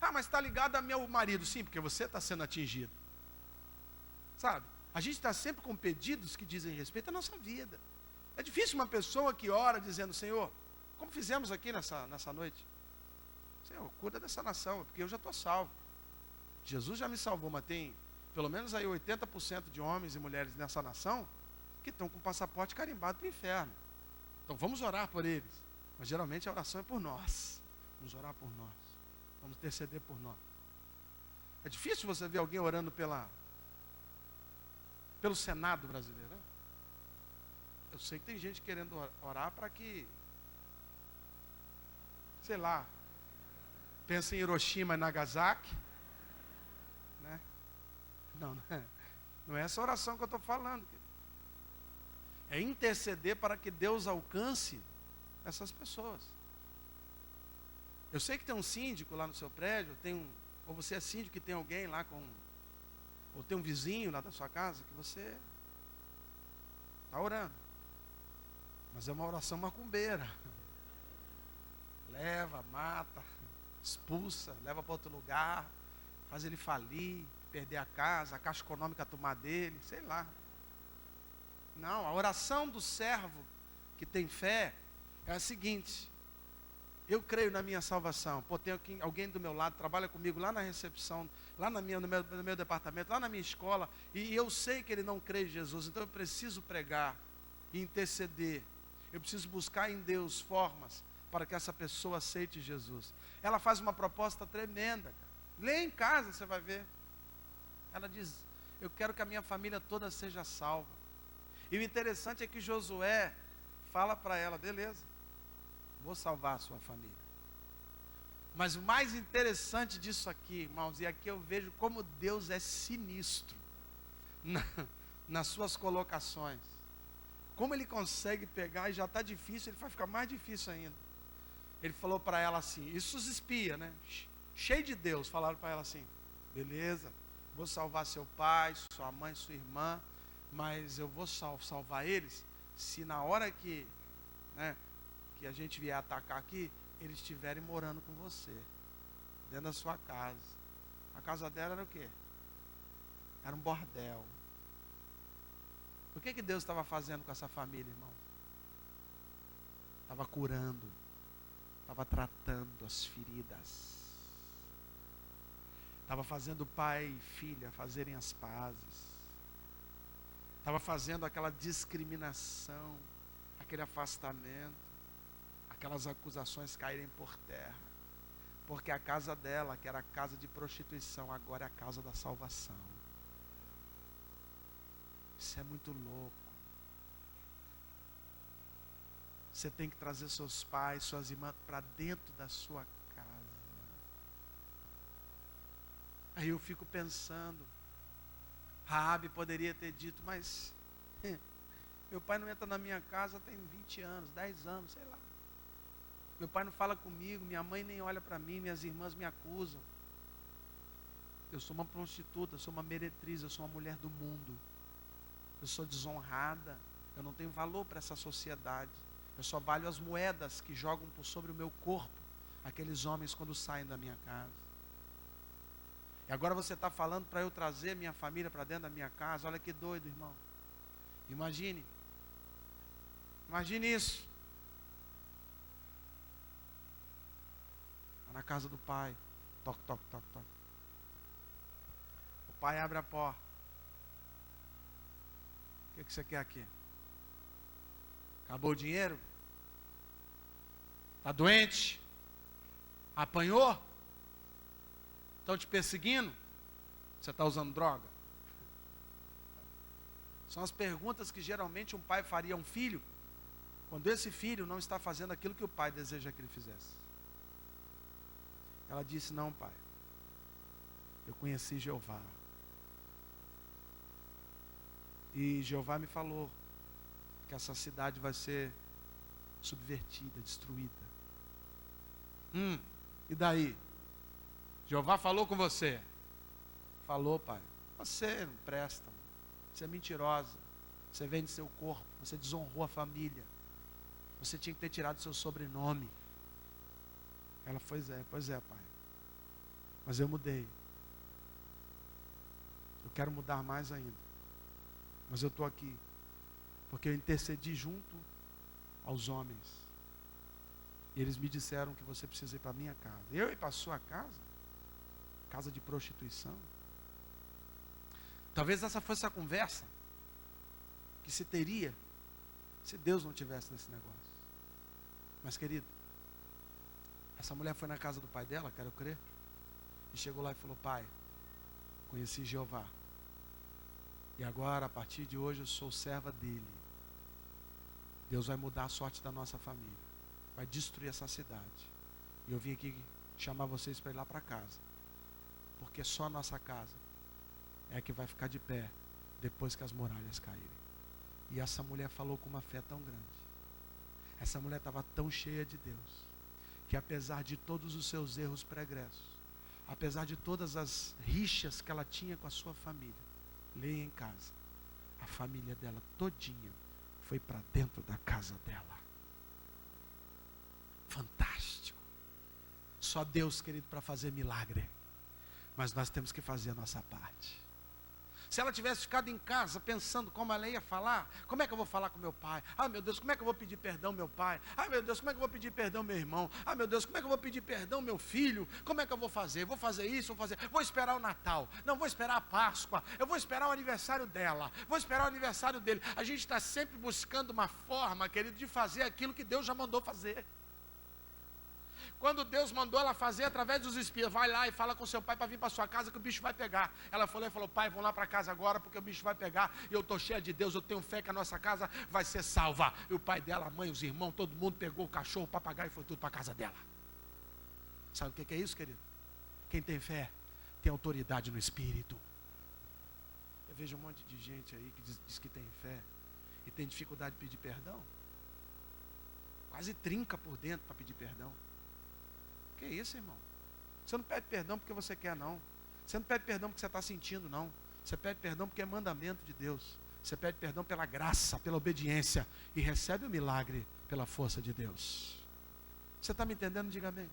Ah, mas está ligado ao meu marido. Sim, porque você está sendo atingido. Sabe? A gente está sempre com pedidos que dizem respeito à nossa vida. É difícil uma pessoa que ora dizendo: Senhor, como fizemos aqui nessa noite, Senhor, cuida dessa nação, porque eu já estou salvo. Jesus já me salvou, mas tem pelo menos aí 80% de homens e mulheres nessa nação que estão com o passaporte carimbado para o inferno. Então vamos orar por eles. Mas geralmente a oração é por nós. Vamos orar por nós. Vamos interceder por nós. É difícil você ver alguém orando pelo Senado brasileiro. Eu sei que tem gente querendo orar para que, sei lá, pensa em Hiroshima e Nagasaki, né? Não é essa oração que eu estou falando. É interceder para que Deus alcance essas pessoas. Eu sei que tem um síndico lá no seu prédio, ou você é síndico e tem alguém lá ou tem um vizinho lá da sua casa que você está orando. Mas é uma oração macumbeira. Leva, mata, expulsa, leva para outro lugar, faz ele falir, perder a casa, a caixa econômica tomar dele, sei lá. Não, a oração do servo que tem fé é a seguinte: eu creio na minha salvação. Pô, tem alguém do meu lado, trabalha comigo lá na recepção, lá no meu departamento, lá na minha escola, e eu sei que ele não crê em Jesus, então eu preciso pregar e interceder. Eu preciso buscar em Deus formas para que essa pessoa aceite Jesus. Ela faz uma proposta tremenda, cara. Lê em casa, você vai ver. Ela diz: eu quero que a minha família toda seja salva. E o interessante é que Josué fala para ela, beleza, vou salvar a sua família. Mas o mais interessante disso aqui, irmãos, e aqui eu vejo como Deus é sinistro nas suas colocações. Como ele consegue pegar, e já está difícil, ele vai ficar mais difícil ainda. Ele falou para ela assim, isso os espia, né? Cheio de Deus, falaram para ela assim, beleza, vou salvar seu pai, sua mãe, sua irmã, mas eu vou salvar eles, se na hora que, né, que a gente vier atacar aqui, eles estiverem morando com você, dentro da sua casa. A casa dela era o quê? Era um bordel. O que Deus estava fazendo com essa família, irmão? Estava curando, estava tratando as feridas, estava fazendo pai e filha fazerem as pazes, estava fazendo aquela discriminação, aquele afastamento, aquelas acusações caírem por terra, porque a casa dela, que era a casa de prostituição, agora é a casa da salvação. Isso é muito louco. Você tem que trazer seus pais, suas irmãs para dentro da sua casa. Aí eu fico pensando, Raabe poderia ter dito, mas meu pai não entra na minha casa tem 20 anos, 10 anos, sei lá. Meu pai não fala comigo, minha mãe nem olha para mim, minhas irmãs me acusam. Eu sou uma prostituta, eu sou uma meretriz, eu sou uma mulher do mundo. Eu sou desonrada, eu não tenho valor para essa sociedade. Eu só valho as moedas que jogam por sobre o meu corpo, aqueles homens quando saem da minha casa. E agora você está falando para eu trazer minha família para dentro da minha casa. Olha que doido, irmão. Imagine isso. Está na casa do pai, toque, toque, toque, toque. O pai abre a porta. O que você quer aqui? Acabou o dinheiro? Está doente? Apanhou? Estão te perseguindo? Você está usando droga? São as perguntas que geralmente um pai faria a um filho, quando esse filho não está fazendo aquilo que o pai deseja que ele fizesse. Ela disse, não, pai, eu conheci Jeová. E Jeová me falou que essa cidade vai ser subvertida, destruída. E daí? Jeová falou com você? Falou, pai. Você não presta, você é mentirosa, você vende seu corpo, você desonrou a família, você tinha que ter tirado seu sobrenome. Ela, pois é, pai. Mas eu mudei. Eu quero mudar mais ainda. Mas eu estou aqui porque eu intercedi junto aos homens. E eles me disseram que você precisa ir para a minha casa. Eu ir para a sua casa? Casa de prostituição? Talvez essa fosse a conversa que se teria se Deus não tivesse nesse negócio. Mas, querido, essa mulher foi na casa do pai dela, quero crer, e chegou lá e falou, pai, conheci Jeová. E agora, a partir de hoje, eu sou serva dele. Deus vai mudar a sorte da nossa família. Vai destruir essa cidade. E eu vim aqui chamar vocês para ir lá para casa. Porque só a nossa casa é a que vai ficar de pé depois que as muralhas caírem. E essa mulher falou com uma fé tão grande. Essa mulher estava tão cheia de Deus, que apesar de todos os seus erros pregressos, apesar de todas as rixas que ela tinha com a sua família, leia em casa, a família dela todinha foi para dentro da casa dela. Fantástico. Só Deus, querido, para fazer milagre. Mas nós temos que fazer a nossa parte. Se ela tivesse ficado em casa pensando como ela ia falar, como é que eu vou falar com meu pai? Ah, meu Deus, como é que eu vou pedir perdão meu pai? Ah, meu Deus, como é que eu vou pedir perdão meu irmão? Ah, meu Deus, como é que eu vou pedir perdão meu filho? Como é que eu vou fazer? Vou fazer isso, vou esperar o Natal. Não, vou esperar a Páscoa. Eu vou esperar o aniversário dela. Vou esperar o aniversário dele. A gente está sempre buscando uma forma, querido, de fazer aquilo que Deus já mandou fazer. quando Deus mandou ela fazer através dos espias, vai lá e fala com seu pai para vir para sua casa que o bicho vai pegar. Ela falou e falou, pai, vamos lá para casa agora porque o bicho vai pegar. E eu estou cheia de Deus, eu tenho fé que a nossa casa vai ser salva. E o pai dela, a mãe, os irmãos, todo mundo pegou o cachorro, o papagaio e foi tudo para a casa dela. Sabe o que é isso, querido? Quem tem fé tem autoridade no Espírito. Eu vejo um monte de gente aí que diz que tem fé e tem dificuldade de pedir perdão. Quase trinca por dentro para pedir perdão. Que isso, irmão? Você não pede perdão porque você quer, não. Você não pede perdão porque você está sentindo, não. Você pede perdão porque é mandamento de Deus. Você pede perdão pela graça, pela obediência. E recebe o milagre pela força de Deus. Você está me entendendo? Diga amém.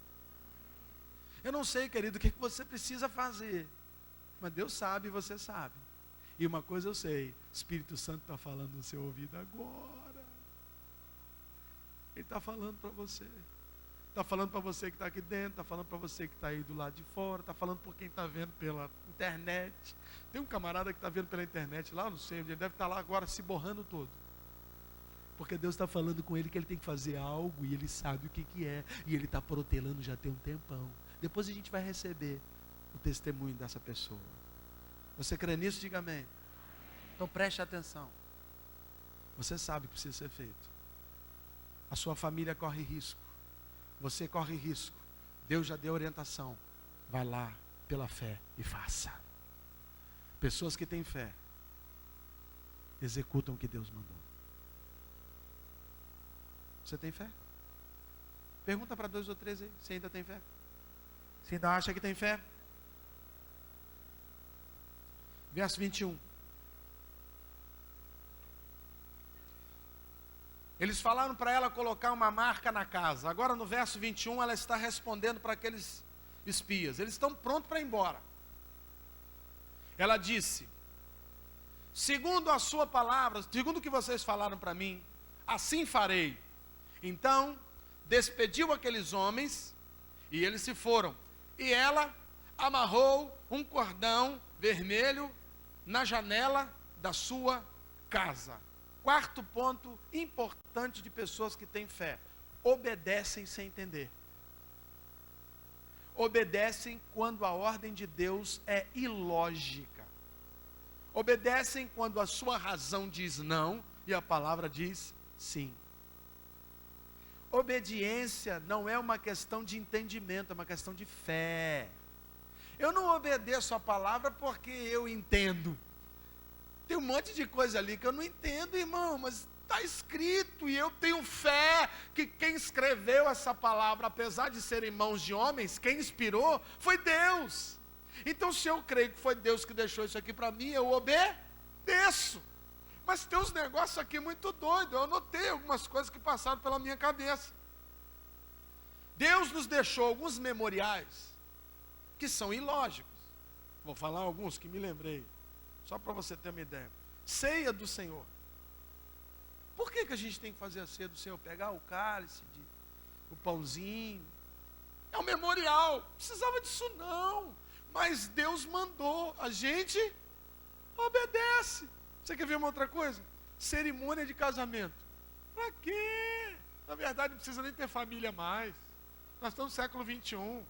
Eu não sei, querido, o que você precisa fazer. Mas Deus sabe e você sabe. E uma coisa eu sei, Espírito Santo está falando no seu ouvido agora. Ele está falando para você. Está falando para você que está aqui dentro, está falando para você que está aí do lado de fora, está falando por quem está vendo pela internet. Tem um camarada que está vendo pela internet lá, não sei, ele deve estar lá agora se borrando todo. Porque Deus está falando com ele que ele tem que fazer algo e ele sabe o que é. E ele está protelando já tem um tempão. Depois a gente vai receber o testemunho dessa pessoa. Você crê nisso? Diga amém. Então preste atenção. Você sabe o que precisa ser feito. A sua família corre risco. Você corre risco. Deus já deu orientação. Vai lá pela fé e faça. Pessoas que têm fé executam o que Deus mandou. Você tem fé? Pergunta para 2 ou 3 aí. Você ainda tem fé? Você ainda acha que tem fé? Verso 21. Eles falaram para ela colocar uma marca na casa. Agora no verso 21 ela está respondendo para aqueles espias. Eles estão prontos para ir embora. Ela disse, segundo a sua palavra, segundo o que vocês falaram para mim, assim farei. Então, despediu aqueles homens e eles se foram. E ela amarrou um cordão vermelho na janela da sua casa. Quarto ponto importante de pessoas que têm fé: obedecem sem entender. Obedecem quando a ordem de Deus é ilógica. Obedecem quando a sua razão diz não e a palavra diz sim. Obediência não é uma questão de entendimento, é uma questão de fé. Eu não obedeço a palavra porque eu entendo. Tem um monte de coisa ali que eu não entendo, irmão, mas está escrito e eu tenho fé que quem escreveu essa palavra, apesar de serem mãos de homens, quem inspirou foi Deus. Então, se eu creio que foi Deus que deixou isso aqui para mim, eu obedeço. Mas tem uns negócios aqui muito doidos. Eu anotei algumas coisas que passaram pela minha cabeça. Deus nos deixou alguns memoriais que são ilógicos. Vou falar alguns que me lembrei. Só para você ter uma ideia. Ceia do Senhor. Por que a gente tem que fazer a ceia do Senhor? Pegar o cálice, o pãozinho. É um memorial. Não precisava disso não. Mas Deus mandou. A gente obedece. Você quer ver uma outra coisa? Cerimônia de casamento. Para quê? Na verdade não precisa nem ter família mais. Nós estamos no século 21.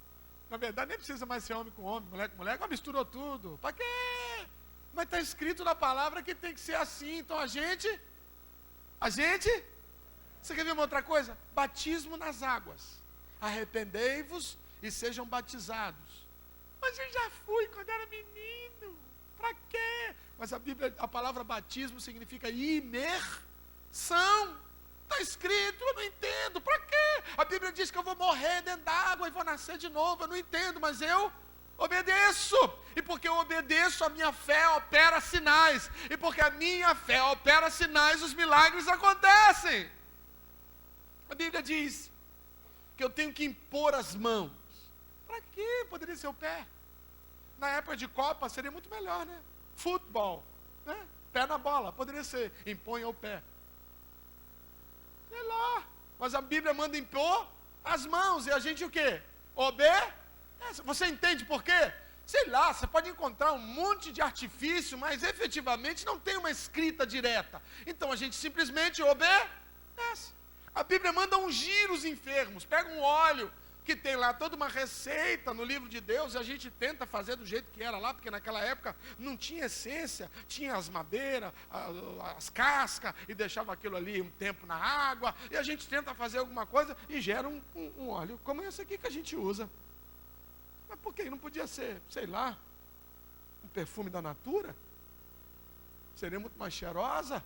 Na verdade nem precisa mais ser homem com homem, mulher com mulher. Agora misturou tudo. Para quê? Mas está escrito na palavra que tem que ser assim. Então a gente, você quer ver uma outra coisa? Batismo nas águas. Arrependei-vos e sejam batizados. Mas eu já fui quando era menino. Para quê? Mas a palavra batismo significa imersão. Está escrito, eu não entendo. Para quê? A Bíblia diz que eu vou morrer dentro da água e vou nascer de novo. Eu não entendo, mas eu obedeço. E porque eu obedeço, a minha fé opera sinais. E porque a minha fé opera sinais, os milagres acontecem. A Bíblia diz que eu tenho que impor as mãos. Para quê? Poderia ser o pé. Na época de Copa seria muito melhor, né? Futebol, né? Pé na bola, poderia ser. Imponha o pé. Sei lá. Mas a Bíblia manda impor as mãos. E a gente o quê? Você entende por quê? Sei lá, você pode encontrar um monte de artifício, mas efetivamente não tem uma escrita direta. Então a gente simplesmente obedece. A Bíblia manda ungir os enfermos. Pega um óleo que tem lá toda uma receita no livro de Deus, e a gente tenta fazer do jeito que era lá, porque naquela época não tinha essência, tinha as madeiras, as cascas, e deixava aquilo ali um tempo na água, e a gente tenta fazer alguma coisa e gera um óleo, como esse aqui que a gente usa. Mas por que não podia ser, sei lá, um perfume da natura? Seria muito mais cheirosa.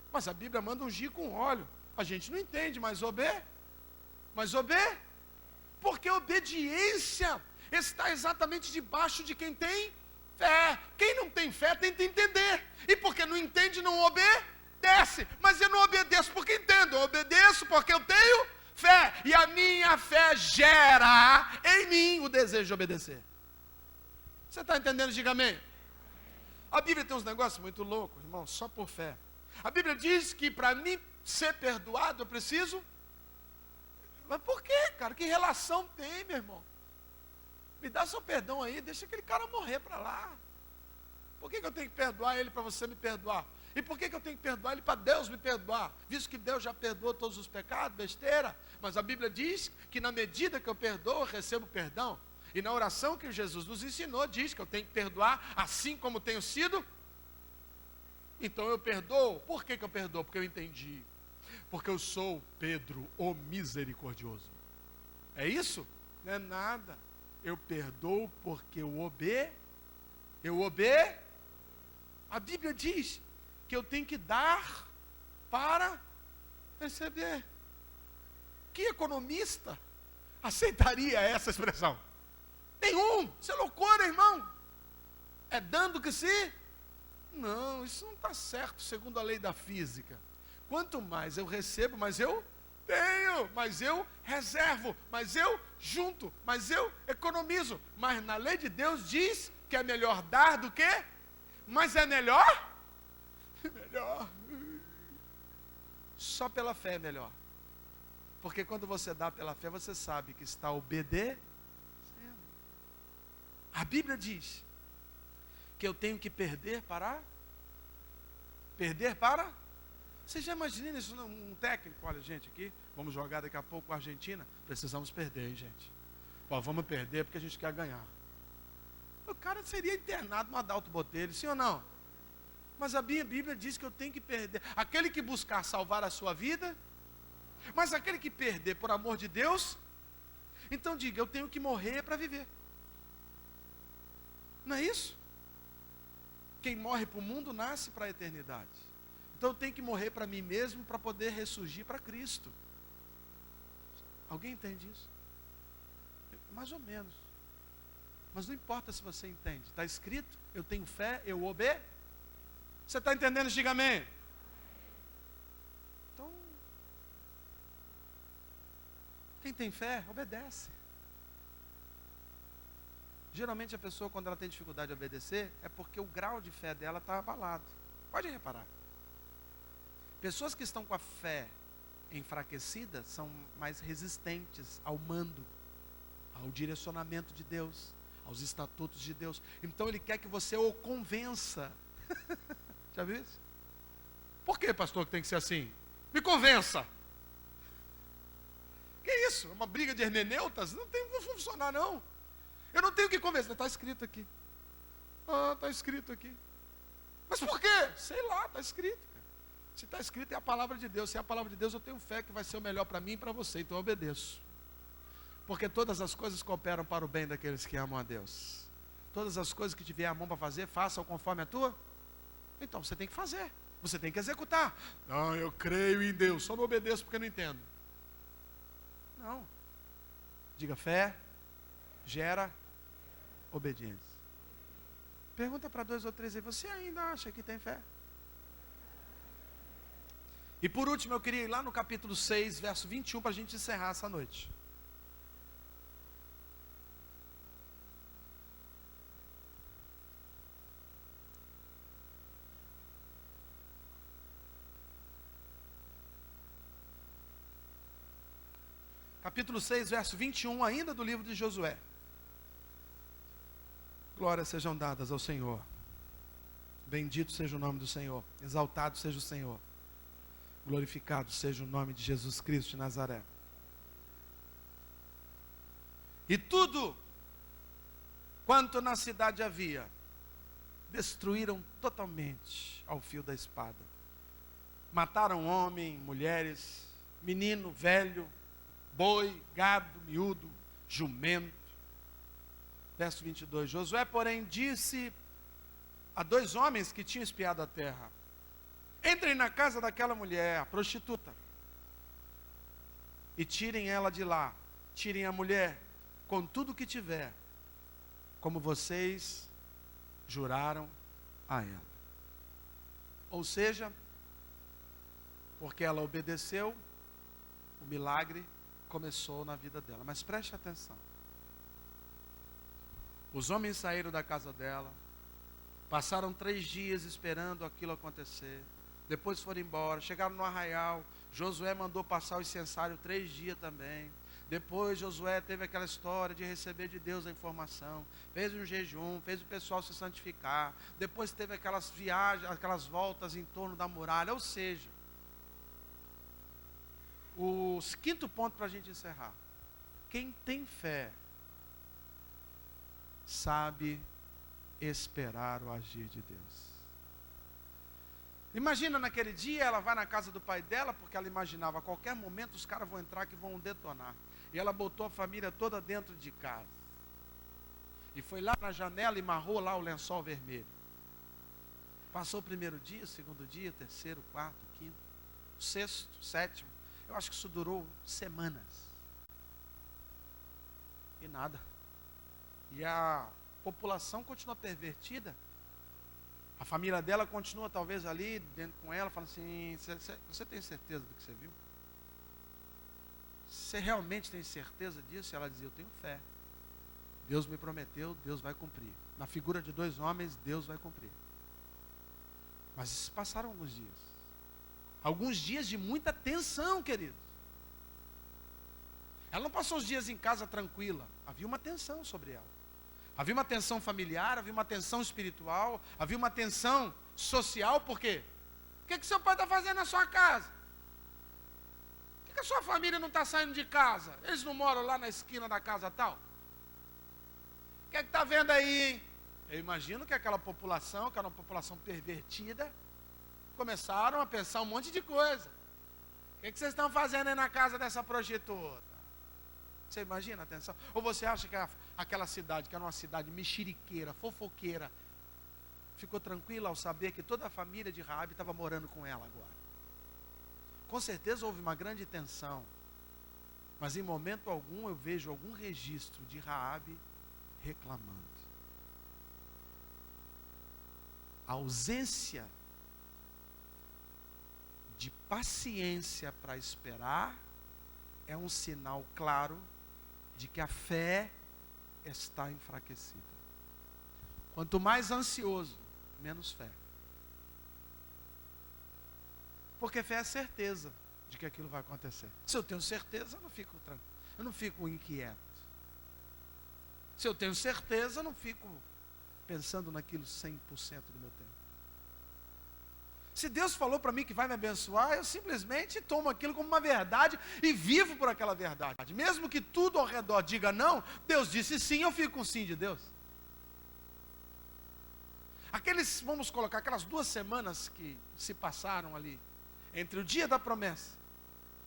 Mas a Bíblia manda ungir com óleo. A gente não entende, mas porque obediência está exatamente debaixo de quem tem fé. Quem não tem fé tenta entender, e porque não entende não obedece. Mas eu não obedeço porque entendo, eu obedeço porque eu tenho fé, e a minha fé gera em mim o desejo de obedecer. Você está entendendo? Diga amém. A Bíblia tem uns negócios muito loucos, irmão, só por fé. A Bíblia diz que para mim ser perdoado eu preciso. Mas por quê, cara? Que relação tem, meu irmão? Me dá seu perdão aí, deixa aquele cara morrer para lá. Por que eu tenho que perdoar ele para você me perdoar? E por que eu tenho que perdoar ele para Deus me perdoar? Visto que Deus já perdoou todos os pecados, besteira. Mas a Bíblia diz que na medida que eu perdoo, eu recebo perdão. E na oração que Jesus nos ensinou, diz que eu tenho que perdoar assim como tenho sido. Então eu perdoo. Por que eu perdoo? Porque eu entendi. Porque eu sou Pedro, o misericordioso. É isso? Não é nada. Eu perdoo porque A Bíblia diz que eu tenho que dar para receber. Que economista aceitaria essa expressão? Nenhum. Isso é loucura, irmão. É dando que se... Não, isso não está certo segundo a lei da física. Quanto mais eu recebo, mais eu tenho, mais eu reservo, mais eu junto, mais eu economizo. Mas na lei de Deus diz que é melhor dar do que... Mas é melhor? Melhor. Só pela fé é melhor. Porque quando você dá pela fé, você sabe que está obedecendo. A Bíblia diz que eu tenho que perder para... Você já imagina isso num técnico? Olha, gente, aqui, vamos jogar daqui a pouco com a Argentina. Precisamos perder, hein, gente? Pô, vamos perder porque a gente quer ganhar. O cara seria internado no Adalto Botelho, sim ou não? Mas a Bíblia diz que eu tenho que perder. Aquele que buscar salvar a sua vida, mas aquele que perder por amor de Deus, então diga, eu tenho que morrer para viver. Não é isso? Quem morre para o mundo nasce para a eternidade. Então eu tenho que morrer para mim mesmo para poder ressurgir para Cristo. Alguém entende isso? Mais ou menos. Mas não importa se você entende. Está escrito, eu tenho fé, eu obedeço. Você está entendendo? Diga amém. Então, quem tem fé, obedece. Geralmente a pessoa, quando ela tem dificuldade de obedecer, é porque o grau de fé dela está abalado. Pode reparar. Pessoas que estão com a fé enfraquecida são mais resistentes ao mando, ao direcionamento de Deus, aos estatutos de Deus. Então ele quer que você o convença. Já viu isso? Por que, pastor, que tem que ser assim? Me convença. Que isso? É uma briga de hermeneutas? Não vai funcionar não. Eu não tenho que convencer. Está escrito aqui. Está escrito aqui. Mas por quê? Sei lá, está escrito. Se está escrito é a palavra de Deus. Se é a palavra de Deus, eu tenho fé que vai ser o melhor para mim e para você. Então eu obedeço. Porque todas as coisas cooperam para o bem daqueles que amam a Deus. Todas as coisas que tiver a mão para fazer, faça conforme a tua. Então você tem que fazer. Você tem que executar. Não, eu creio em Deus. Só não obedeço porque não entendo. Não. Diga, fé gera obediência. Pergunta para 2 ou 3 aí, você ainda acha que tem fé? E por último, eu queria ir lá no capítulo 6, verso 21, para a gente encerrar essa noite. Capítulo 6, verso 21, ainda do livro de Josué. Glórias sejam dadas ao Senhor. Bendito seja o nome do Senhor. Exaltado seja o Senhor. Glorificado seja o nome de Jesus Cristo de Nazaré. E tudo quanto na cidade havia, destruíram totalmente ao fio da espada. Mataram homem, mulheres, menino, velho, boi, gado, miúdo, jumento. Verso 22. Josué, porém, disse a 2 homens que tinham espiado a terra: entrem na casa daquela mulher, a prostituta, e tirem ela de lá. Tirem a mulher com tudo que tiver, como vocês juraram a ela. Ou seja, porque ela obedeceu, o milagre começou na vida dela. Mas preste atenção. Os homens saíram da casa dela, passaram 3 dias esperando aquilo acontecer, depois foram embora, chegaram no arraial. Josué mandou passar o incensário 3 dias também. Depois Josué teve aquela história de receber de Deus a informação, fez um jejum, fez o pessoal se santificar. Depois teve aquelas viagens, aquelas voltas em torno da muralha. Ou seja, o 5º ponto para a gente encerrar: quem tem fé sabe esperar o agir de Deus. Imagina, naquele dia ela vai na casa do pai dela, porque ela imaginava, a qualquer momento os caras vão entrar que vão detonar. E ela botou a família toda dentro de casa. E foi lá na janela e amarrou lá o lençol vermelho. Passou o 1º dia, o 2º dia, o 3º, o 4º, o 5º, o 6º, o 7º. Eu acho que isso durou semanas. E nada. E a população continua pervertida. A família dela continua talvez ali dentro com ela, falando assim: você tem certeza do que você viu? Você realmente tem certeza disso? E ela dizia: eu tenho fé. Deus me prometeu, Deus vai cumprir. Na figura de 2 homens, Deus vai cumprir. Mas passaram alguns dias. Alguns dias de muita tensão, queridos. Ela não passou os dias em casa tranquila. Havia uma tensão sobre ela. Havia uma tensão familiar, havia uma tensão espiritual, havia uma tensão social. Por quê? O que seu pai está fazendo na sua casa? Por que a sua família não está saindo de casa? Eles não moram lá na esquina da casa tal? O que está vendo aí, hein? Eu imagino que aquela população, que era uma população pervertida, começaram a pensar um monte de coisa. O que vocês estão fazendo aí na casa dessa prostituta? Você imagina, atenção? Ou você acha que aquela cidade, que era uma cidade mexeriqueira, fofoqueira, ficou tranquila ao saber que toda a família de Raabe estava morando com ela agora? Com certeza houve uma grande tensão, mas em momento algum eu vejo algum registro de Raabe reclamando. A ausência de paciência para esperar é um sinal claro de que a fé está enfraquecida. Quanto mais ansioso, menos fé. Porque fé é certeza de que aquilo vai acontecer. Se eu tenho certeza, eu não fico tranquilo, eu não fico inquieto. Se eu tenho certeza, eu não fico pensando naquilo 100% do meu tempo. Se Deus falou para mim que vai me abençoar, eu simplesmente tomo aquilo como uma verdade e vivo por aquela verdade. Mesmo que tudo ao redor diga não, Deus disse sim, eu fico com o sim de Deus. Vamos colocar, aquelas 2 semanas que se passaram ali, entre o dia da promessa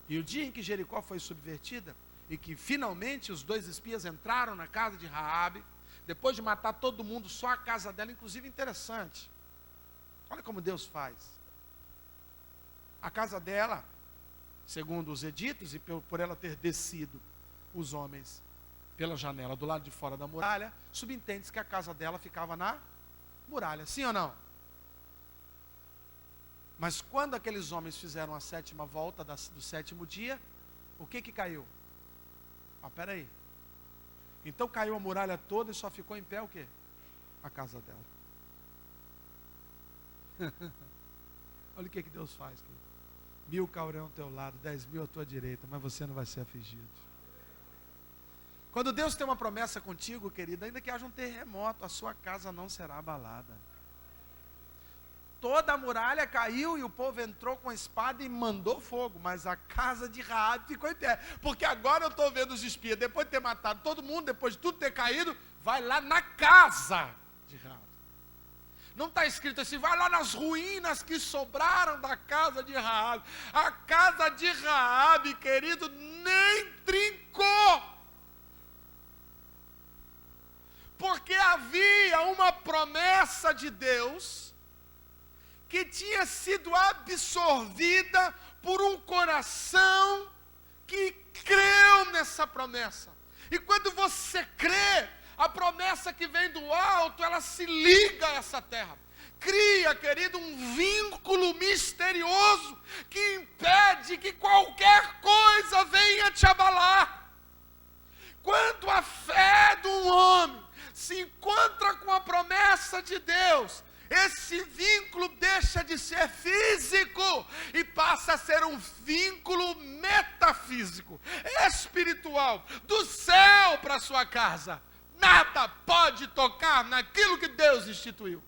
e o dia em que Jericó foi subvertida, e que finalmente os 2 espias entraram na casa de Raabe, depois de matar todo mundo, só a casa dela, inclusive interessante. Olha como Deus faz. A casa dela, segundo os editos, e por ela ter descido os homens pela janela do lado de fora da muralha, subentende-se que a casa dela ficava na muralha, sim ou não? Mas quando aqueles homens fizeram a 7ª volta do 7º dia, o que caiu? Peraí. Então caiu a muralha toda e só ficou em pé o quê? A casa dela. Olha o que Deus faz, querido. 1000 cairão ao teu lado, 10.000 à tua direita, mas você não vai ser afligido. Quando Deus tem uma promessa contigo, querido, ainda que haja um terremoto, a sua casa não será abalada. toda a muralha caiu e o povo entrou com a espada e mandou fogo, mas a casa de Raabe ficou em pé, porque agora eu estou vendo os espias, depois de ter matado todo mundo, depois de tudo ter caído, vai lá na casa de Raabe. Não está escrito assim, vai lá nas ruínas que sobraram da casa de Raabe. A casa de Raabe, querido, nem trincou. Porque havia uma promessa de Deus que tinha sido absorvida por um coração que creu nessa promessa. E quando você crê, a promessa que vem do alto, ela se liga a essa terra. Cria, querido, um vínculo misterioso que impede que qualquer coisa venha te abalar. Quando a fé de um homem se encontra com a promessa de Deus, esse vínculo deixa de ser físico e passa a ser um vínculo metafísico, espiritual, do céu para a sua casa. Nada pode tocar naquilo que Deus instituiu.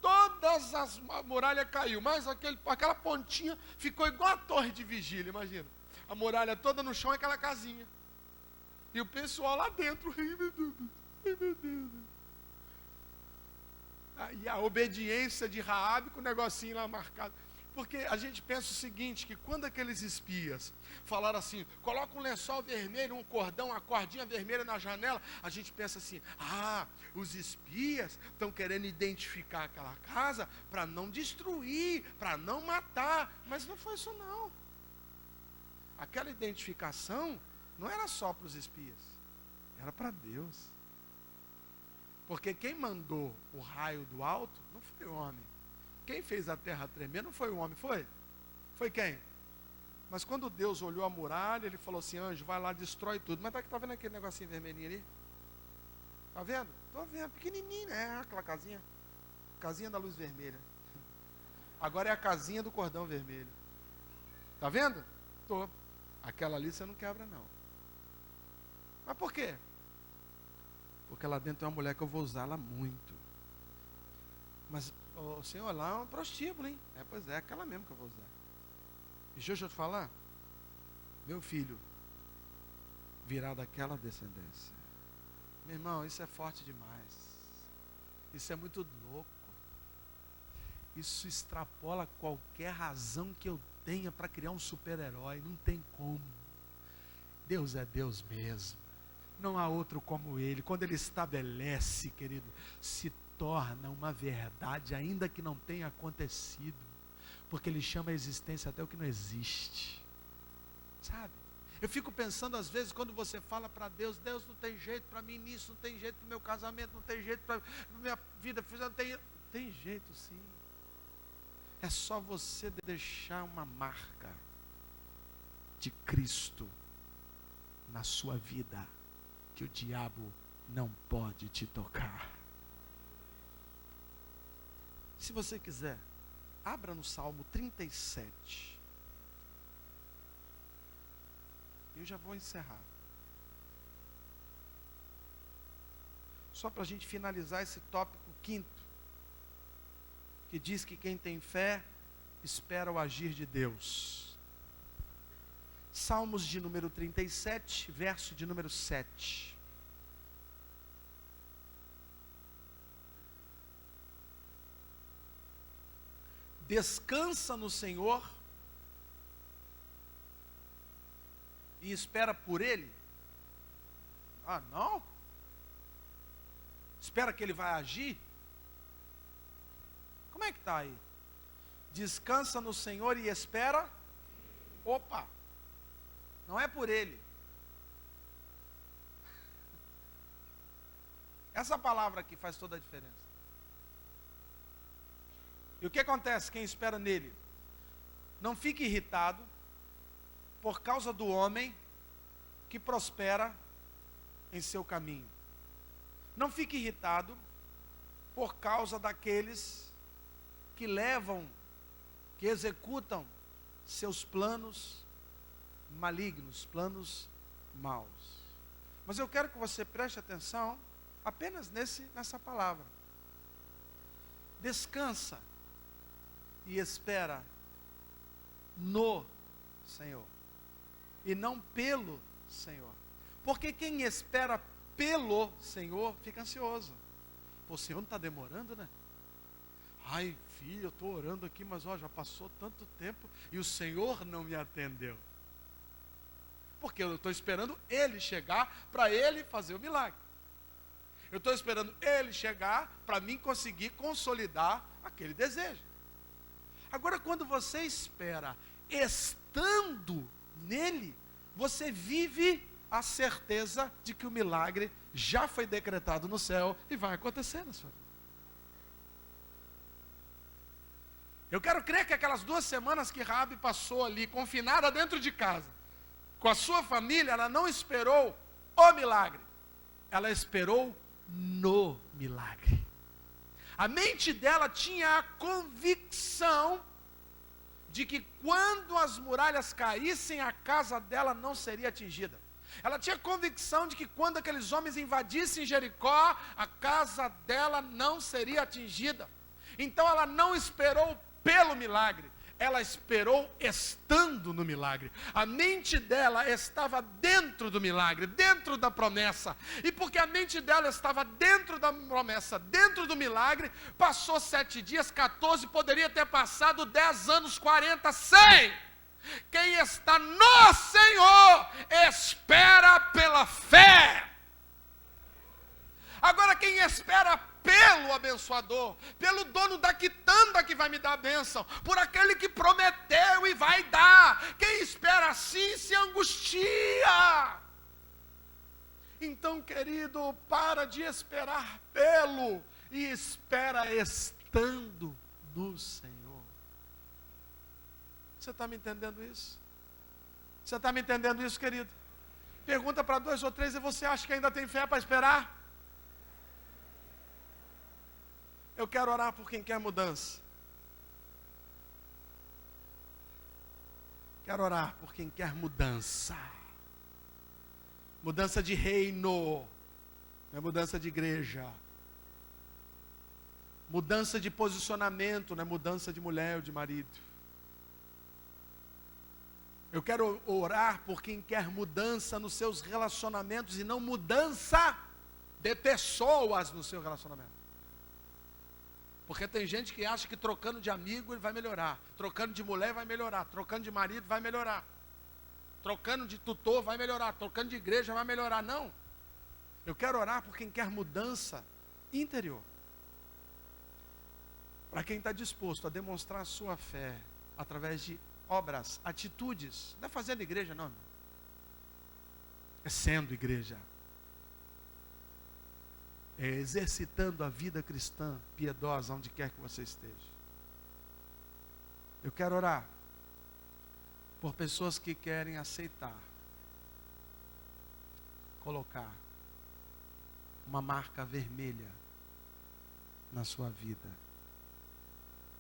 Todas as muralhas caiu, mas aquela pontinha ficou igual a torre de vigília, imagina. A muralha toda no chão é aquela casinha. E o pessoal lá dentro, ai meu Deus, ai meu Deus. E a obediência de Raabe com o negocinho lá marcado. Porque a gente pensa o seguinte, que quando aqueles espias falaram assim, coloca um lençol vermelho, um cordão, uma cordinha vermelha na janela, a gente pensa assim, os espias estão querendo identificar aquela casa para não destruir, para não matar. Mas não foi isso não. Aquela identificação não era só para os espias, era para Deus. Porque quem mandou o raio do alto não foi o homem. Quem fez a terra tremer não foi o homem, foi? Foi quem? Mas quando Deus olhou a muralha, ele falou assim, anjo, vai lá, destrói tudo. Mas tá vendo aquele negocinho vermelhinho ali? Tá vendo? Tô vendo, pequenininho, né? Aquela casinha. Casinha da luz vermelha. Agora é a casinha do cordão vermelho. Tá vendo? Tô. Aquela ali você não quebra não. Mas por quê? Porque lá dentro tem uma mulher que eu vou usar ela muito. Mas o senhor lá é um prostíbulo, hein? Pois é, aquela mesmo que eu vou usar. E deixa eu te falar, meu filho virá daquela descendência. Meu irmão, isso é forte demais. Isso é muito louco. Isso extrapola qualquer razão que eu tenha para criar um super-herói. Não tem como. Deus é Deus mesmo. Não há outro como Ele. Quando Ele estabelece, querido, se torna uma verdade, ainda que não tenha acontecido, porque Ele chama a existência até o que não existe, sabe? Eu fico pensando às vezes, quando você fala para Deus, Deus não tem jeito para mim nisso, não tem jeito para o meu casamento, não tem jeito para a minha vida, não tem jeito sim, é só você deixar uma marca de Cristo na sua vida, que o diabo não pode te tocar. Se você quiser, abra no Salmo 37. Eu já vou encerrar. Só para a gente finalizar esse tópico 5, que diz que quem tem fé espera o agir de Deus. Salmos de número 37, verso de número 7. Descansa no Senhor e espera por Ele. Não? Espera que Ele vai agir? Como é que está aí? Descansa no Senhor e espera. Opa! Não é por Ele. Essa palavra aqui faz toda a diferença. E o que acontece? Quem espera nele, não fique irritado por causa do homem que prospera em seu caminho. Não fique irritado por causa daqueles que levam, que executam seus planos malignos, planos maus. Mas eu quero que você preste atenção apenas nessa palavra. descansa e espera no Senhor, e não pelo Senhor. Porque quem espera pelo Senhor fica ansioso. O Senhor não está demorando, né? Ai, filho, eu estou orando aqui, mas já passou tanto tempo e o Senhor não me atendeu. Porque eu estou esperando Ele chegar para Ele fazer o milagre. Eu estou esperando Ele chegar para mim conseguir consolidar aquele desejo. Agora, quando você espera estando nele, você vive a certeza de que o milagre já foi decretado no céu e vai acontecer na sua vida. Eu quero crer que aquelas 2 semanas que Raabe passou ali, confinada dentro de casa, com a sua família, ela não esperou o milagre, ela esperou no milagre. A mente dela tinha a convicção de que quando as muralhas caíssem, a casa dela não seria atingida. Ela tinha convicção de que quando aqueles homens invadissem Jericó, a casa dela não seria atingida. Então ela não esperou pelo milagre, ela esperou estando no milagre. A mente dela estava dentro do milagre, dentro da promessa. E porque a mente dela estava dentro da promessa, dentro do milagre, passou 7 dias, 14, poderia ter passado 10 anos, 40, 100. Quem está no Senhor, espera pela fé. Agora quem espera pelo abençoador, pelo dono da quitanda que vai me dar a bênção, por aquele que prometeu e vai dar, quem espera assim se angustia. Então, querido, para de esperar pelo e espera estando no Senhor. Você está me entendendo isso? Você está me entendendo isso, querido? Pergunta para 2 ou 3, e você acha que ainda tem fé para esperar? Eu quero orar por quem quer mudança. Quero orar por quem quer mudança. Mudança de reino, não é mudança de igreja. Mudança de posicionamento, não é mudança de mulher ou de marido. Eu quero orar por quem quer mudança nos seus relacionamentos e não mudança de pessoas no seu relacionamento. Porque tem gente que acha que trocando de amigo ele vai melhorar, trocando de mulher vai melhorar, trocando de marido vai melhorar, trocando de tutor vai melhorar, trocando de igreja vai melhorar. Não. Eu quero orar por quem quer mudança interior. Para quem está disposto a demonstrar a sua fé através de obras, atitudes. Não é fazendo igreja, não. É sendo igreja. É exercitando a vida cristã piedosa onde quer que você esteja. Eu quero orar por pessoas que querem aceitar, colocar uma marca vermelha na sua vida.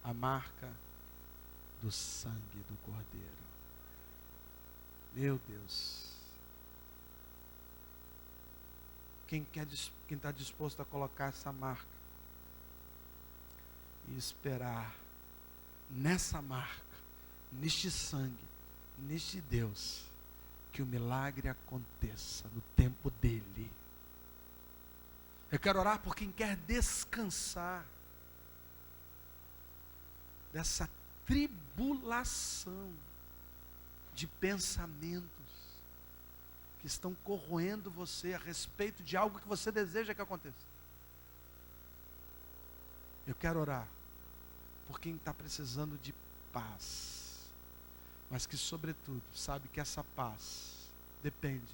A marca do sangue do Cordeiro. Meu Deus. Quem está disposto a colocar essa marca e esperar nessa marca, neste sangue, neste Deus, que o milagre aconteça no tempo dele. Eu quero orar por quem quer descansar dessa tribulação de pensamentos que estão corroendo você a respeito de algo que você deseja que aconteça. Eu quero orar por quem está precisando de paz, mas que sobretudo sabe que essa paz depende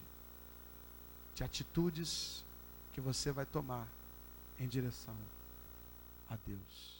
de atitudes que você vai tomar em direção a Deus.